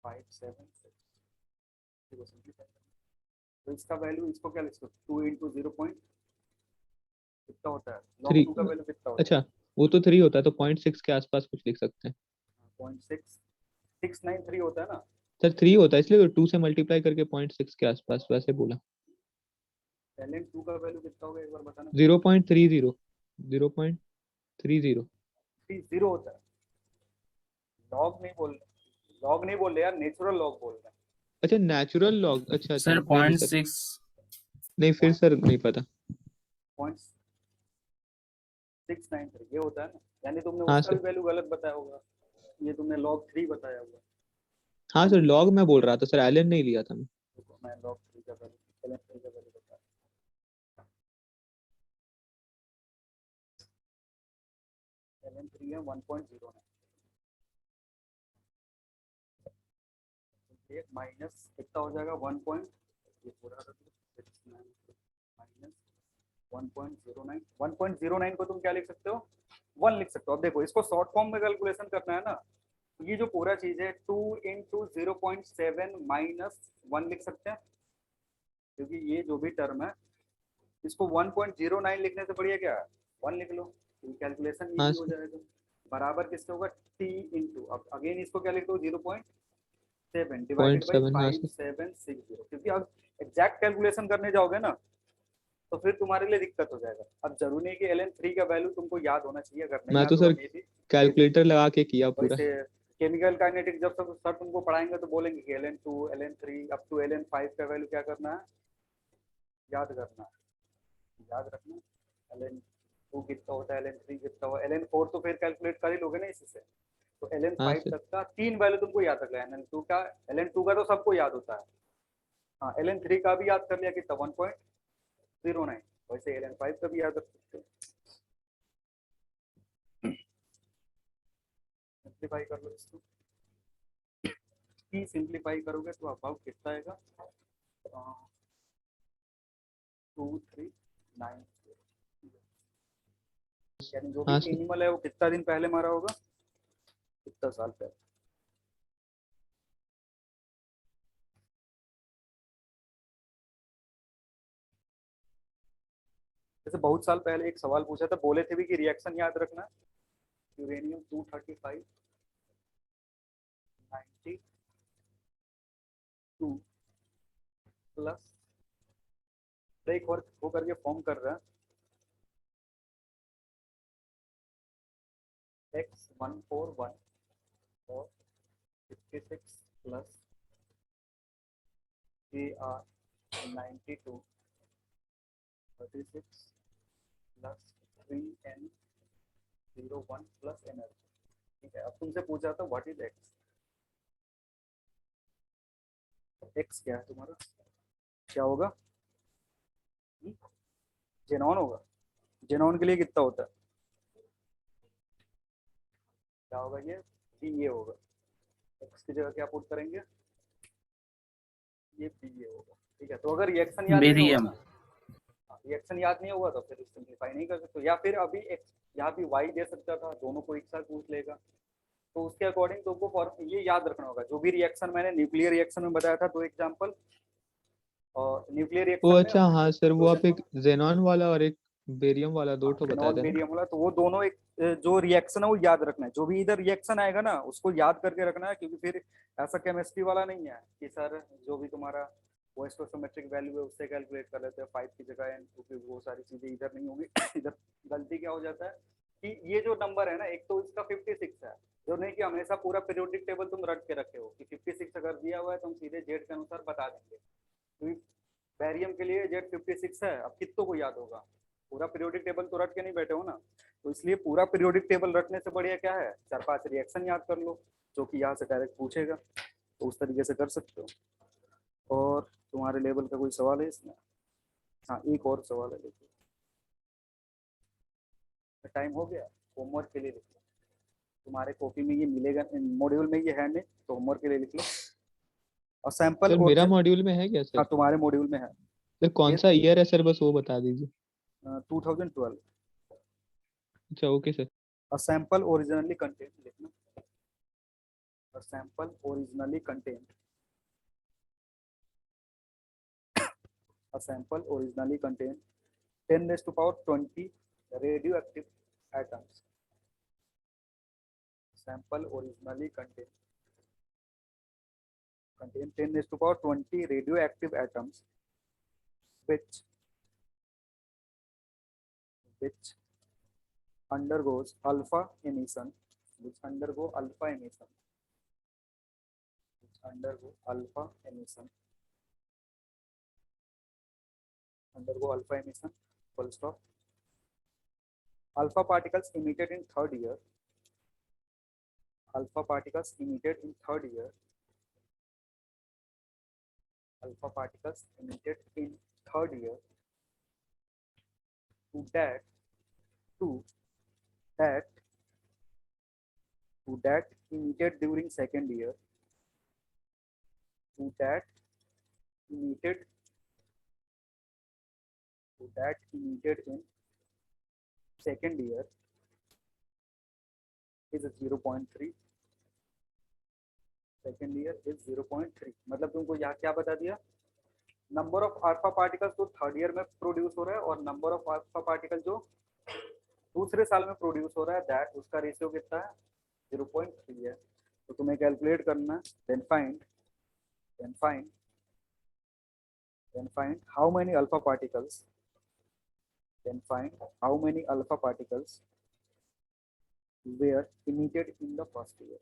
5760, इसको सिंप्लीफाई करना, तो इसका वैल्यू, इसको क्या लिख सकते, 2 इंटू 0 पॉइंट कितना होता है, लॉग 3। 2 का वैल्यू कितना होता है, अच्छा, वो तो 3 होता है तो 0.6 के आसपास कुछ लिख सकते हैं। 0.6693 होता है ना। सर 3 होता है इसलिए तो 2 से मल्टीप्लाई करके 0.6 के आसपास वैसे बोला। ln 2 का वैल्यू कितना होगा एक बार बताना, 0.30, 0.30। 30 होता है, लॉग नहीं बोल रहे, लॉग नहीं बोल रहे यार, नेचुरल लॉग बोल रहे हैं। अच्छा, नेचुरल लॉग, अच्छा अच्छा, सर नहीं नहीं सर, 0.6। नहीं फिर सर नहीं पता। 0.693 ये होता है ना, यानी तुमने हाँ उसका भी सर। वैल्यू गलत बताया होगा, ये तुमने लॉग 3 बताया होगा, हाँ है सर, ना। लॉग मैं बोल रहा था सर, एलन नहीं लिया था मैं। देखो मैं लॉग 3 का वैल्यू, ln 3 का वैल्यू बता, ln 3 है 1.09, ये माइनस कितना हो जाएगा 1 पॉइंट, ये पूरा माइनस 1.09, 1.09 को तुम क्या लिख सकते हो, 1 लिख सकते हो। अब देखो इसको शॉर्ट फॉर्म में कैलकुलेशन करना है ना, तो ये जो पूरा चीज है 2 इंटू 0.7 माइनस 1 लिख सकते हैं, क्योंकि ये जो भी टर्म है इसको 1.09 लिखने से बढ़िया क्या है 1 लिख लो, कैलकुलेशन हाँ इजी हो सर। जाएगा। बराबर किससे होगा, टी इंटू, अब अगेन इसको क्या लिख दो 0.7 डिवाइडेड बाई 0.7, हाँ सर। 5760, क्योंकि अब एग्जैक्ट कैलकुलेशन करने जाओगे ना तो फिर तुम्हारे लिए दिक्कत हो जाएगा। अब जरूरी नहीं कि ln 3 का वैल्यू तुमको याद होना चाहिए, अगर नहीं मैं याद तो होगा सर मे बी कैलकुलेटर लगा के किया पूरा। वैसे केमिकल काइनेटिक्स जब सब सर तुमको पढ़ाएंगे तो बोलेंगे कि ln 2 ln 3 up to ln 5 का वैल्यू क्या करना है, याद करना है, याद रखना। ln 2 कितना होता है, ln 3 कितना होगा, ln 4 तो फिर कैलकुलेट कर ही लोगे ना इसी से, तो ln हाँ 5 सर। तक का 3 वैल्यू तुमको याद रखना है, ln 2 का तो सबको याद होता है, हाँ ln 3 का भी याद कर लिया कितना 1.09, वैसे ln 5 का भी याद रख सकते हो, सिंप्लीफाई कर लो इसको। 50 सिंप्लीफाई करोगे तो अबाउट कितना आएगा, 2390, यानी जो भी हाँ सर। एनिमल है वो कितना दिन पहले मरा होगा, कितना साल पहले। जैसे बहुत साल पहले एक सवाल पूछा था, बोले थे भी कि रिएक्शन याद रखना, यूरेनियम 235 92 प्लस एक और हो करके फॉर्म कर रहा है X141 और 56 plus AR92 36 plus 3N01 plus energy. ठीक है, अब तुमसे पूछा था व्हाट इज एक्स, एक्स क्या है तुम्हारा, क्या होगा, जेनॉन होगा, जेनॉन के लिए कितना होता है, क्या होगा ये, बी ए होगा, एक्स की जगह क्या पुट करेंगे, ये बी ए होगा। ठीक है, तो अगर रिएक्शन याद नहीं होगा बेरियम। ना, रिएक्शन याद नहीं होगा तो फिर सिंप्लीफाई नहीं कर सकते, या फिर अभी एक्स यहाँ भी वाई दे सकता था, दोनों को एक साथ पूछ लेगा, तो उसके अकॉर्डिंग तुमको ये याद रखना होगा, जो भी रिएक्शन मैंने न्यूक्लियर रिएक्शन में बताया था, 2 एग्जांपल, और न्यूक्लियर वो रिएक्शन में अच्छा, हाँ सर, वो आप हाइड्रोजन एक जेनॉन वाला और एक बेरियम वाला दो ठो बताए फिनॉल थे ना। बेरियम वाला, तो वो दोनों एक जो रिएक्शन है वो याद रखना है, जो भी इधर रिएक्शन आएगा ना उसको याद करके रखना है, क्योंकि फिर ऐसा केमिस्ट्री वाला नहीं है कि सर जो भी तुम्हारा वो स्टोइकोमेट्रिक वैल्यू है उससे कैलकुलेट कर लेते हैं 5 की जगह n, क्योंकि वो सारी चीजें इधर नहीं होगी। इधर गलती क्या हो जाता है कि ये जो नंबर है ना, एक तो इसका 56 है, जो नहीं कि हमेशा पूरा पीरियोडिक टेबल तुम रट के रखे हो कि 56 अगर दिया हुआ है तो हम सीधे जेड के अनुसार बता देंगे, क्योंकि बैरियम के लिए जेड 56 है, अब कितनों को याद होगा, पूरा पीरियोडिक टेबल तो रट के नहीं बैठे हो ना, तो इसलिए पूरा पीरियोडिक टेबल रटने से बढ़िया क्या है, 4-5 रिएक्शन याद कर लो, जो कि यहाँ से डायरेक्ट पूछेगा, तो उस तरीके से कर सकते हो। और तुम्हारे लेवल का कोई सवाल है इसमें, हाँ एक और सवाल है, देखो टाइम हो गया, होमवर्क के लिए लिख लो, तुम्हारे कॉपी में ये मिलेगा, मॉड्यूल में ये है नहीं, तो होमवर्क के लिए लिख लो, और सैंपल सर मेरा ओरिजिन, मॉड्यूल में है क्या हाँ सर? तुम्हारे मॉड्यूल में है, सर कौन ये सा ईयर है सर, बस वो बता दीजिए। 2012, अच्छा okay sir. a sample originally contained, लिखना, a sample originally contained, a sample originally contained 10 raised to power 20 radioactive atoms, sample originally contain 10 raised to power 20 radioactive atoms, which undergoes alpha emission, which undergo alpha emission, which undergo alpha emission, undergo alpha emission, full stop. Alpha particles emitted in third year, alpha particles emitted in third year, alpha particles emitted in third year, to that to that to that emitted during second year, to that emitted to that emitted in second year is 0.3, second year is 0.3, मतलब तुमको यहाँ क्या बता दिया, number of alpha particles तो third year में produce हो रहा है, और नंबर ऑफ अल्फा पार्टिकल जो दूसरे साल में प्रोड्यूस हो रहा है, दैट उसका रेशियो कितना है, 0.3 है, तो तुम्हें कैलकुलेट करना, then find then find then find how many alpha particles then find how many alpha particles were emitted in the first year,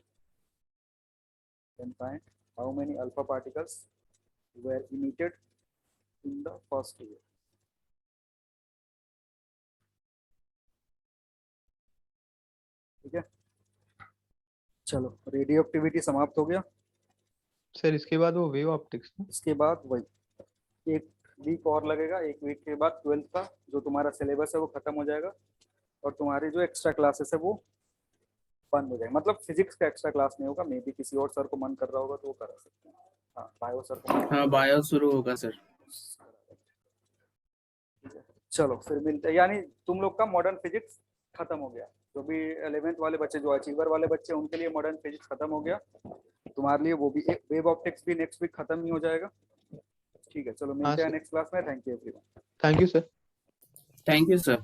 then find how many alpha particles were emitted in the first year। ठीक है, चलो radio activity समाप्त हो गया, sir इसके बाद वो wave optics ना? इसके बाद वही एक वीक और लगेगा, एक वीक के बाद 12th का जो तुम्हारा सिलेबस है वो खत्म हो जाएगा, और तुम्हारी जो एक्स्ट्रा क्लासेस है वो बंद हो जाएगा, मतलब फिजिक्स का एक्स्ट्रा क्लास नहीं होगा। मे बी किसी और सर को मन कर रहा होगा तो वो करा सकते हैं। हाँ, बायो सर को हाँ बायो शुरू होगा सर। चलो फिर मिलते हैं। यानी तुम लोग का मॉडर्न फिजिक्स खत्म हो गया, जो भी 11th वाले बच्चे, जो अचीवर वाले बच्चे, उनके लिए मॉडर्न फिजिक्स खत्म हो गया। तुम्हारे लिए वो भी एक वेव ऑप्टिक्स भी नेक्स्ट वीक खत्म ही हो जाएगा। ठीक है, चलो हाँ मिलते हैं सर, नेक्स्ट क्लास में। Thank you everyone. Thank you sir. Thank you sir.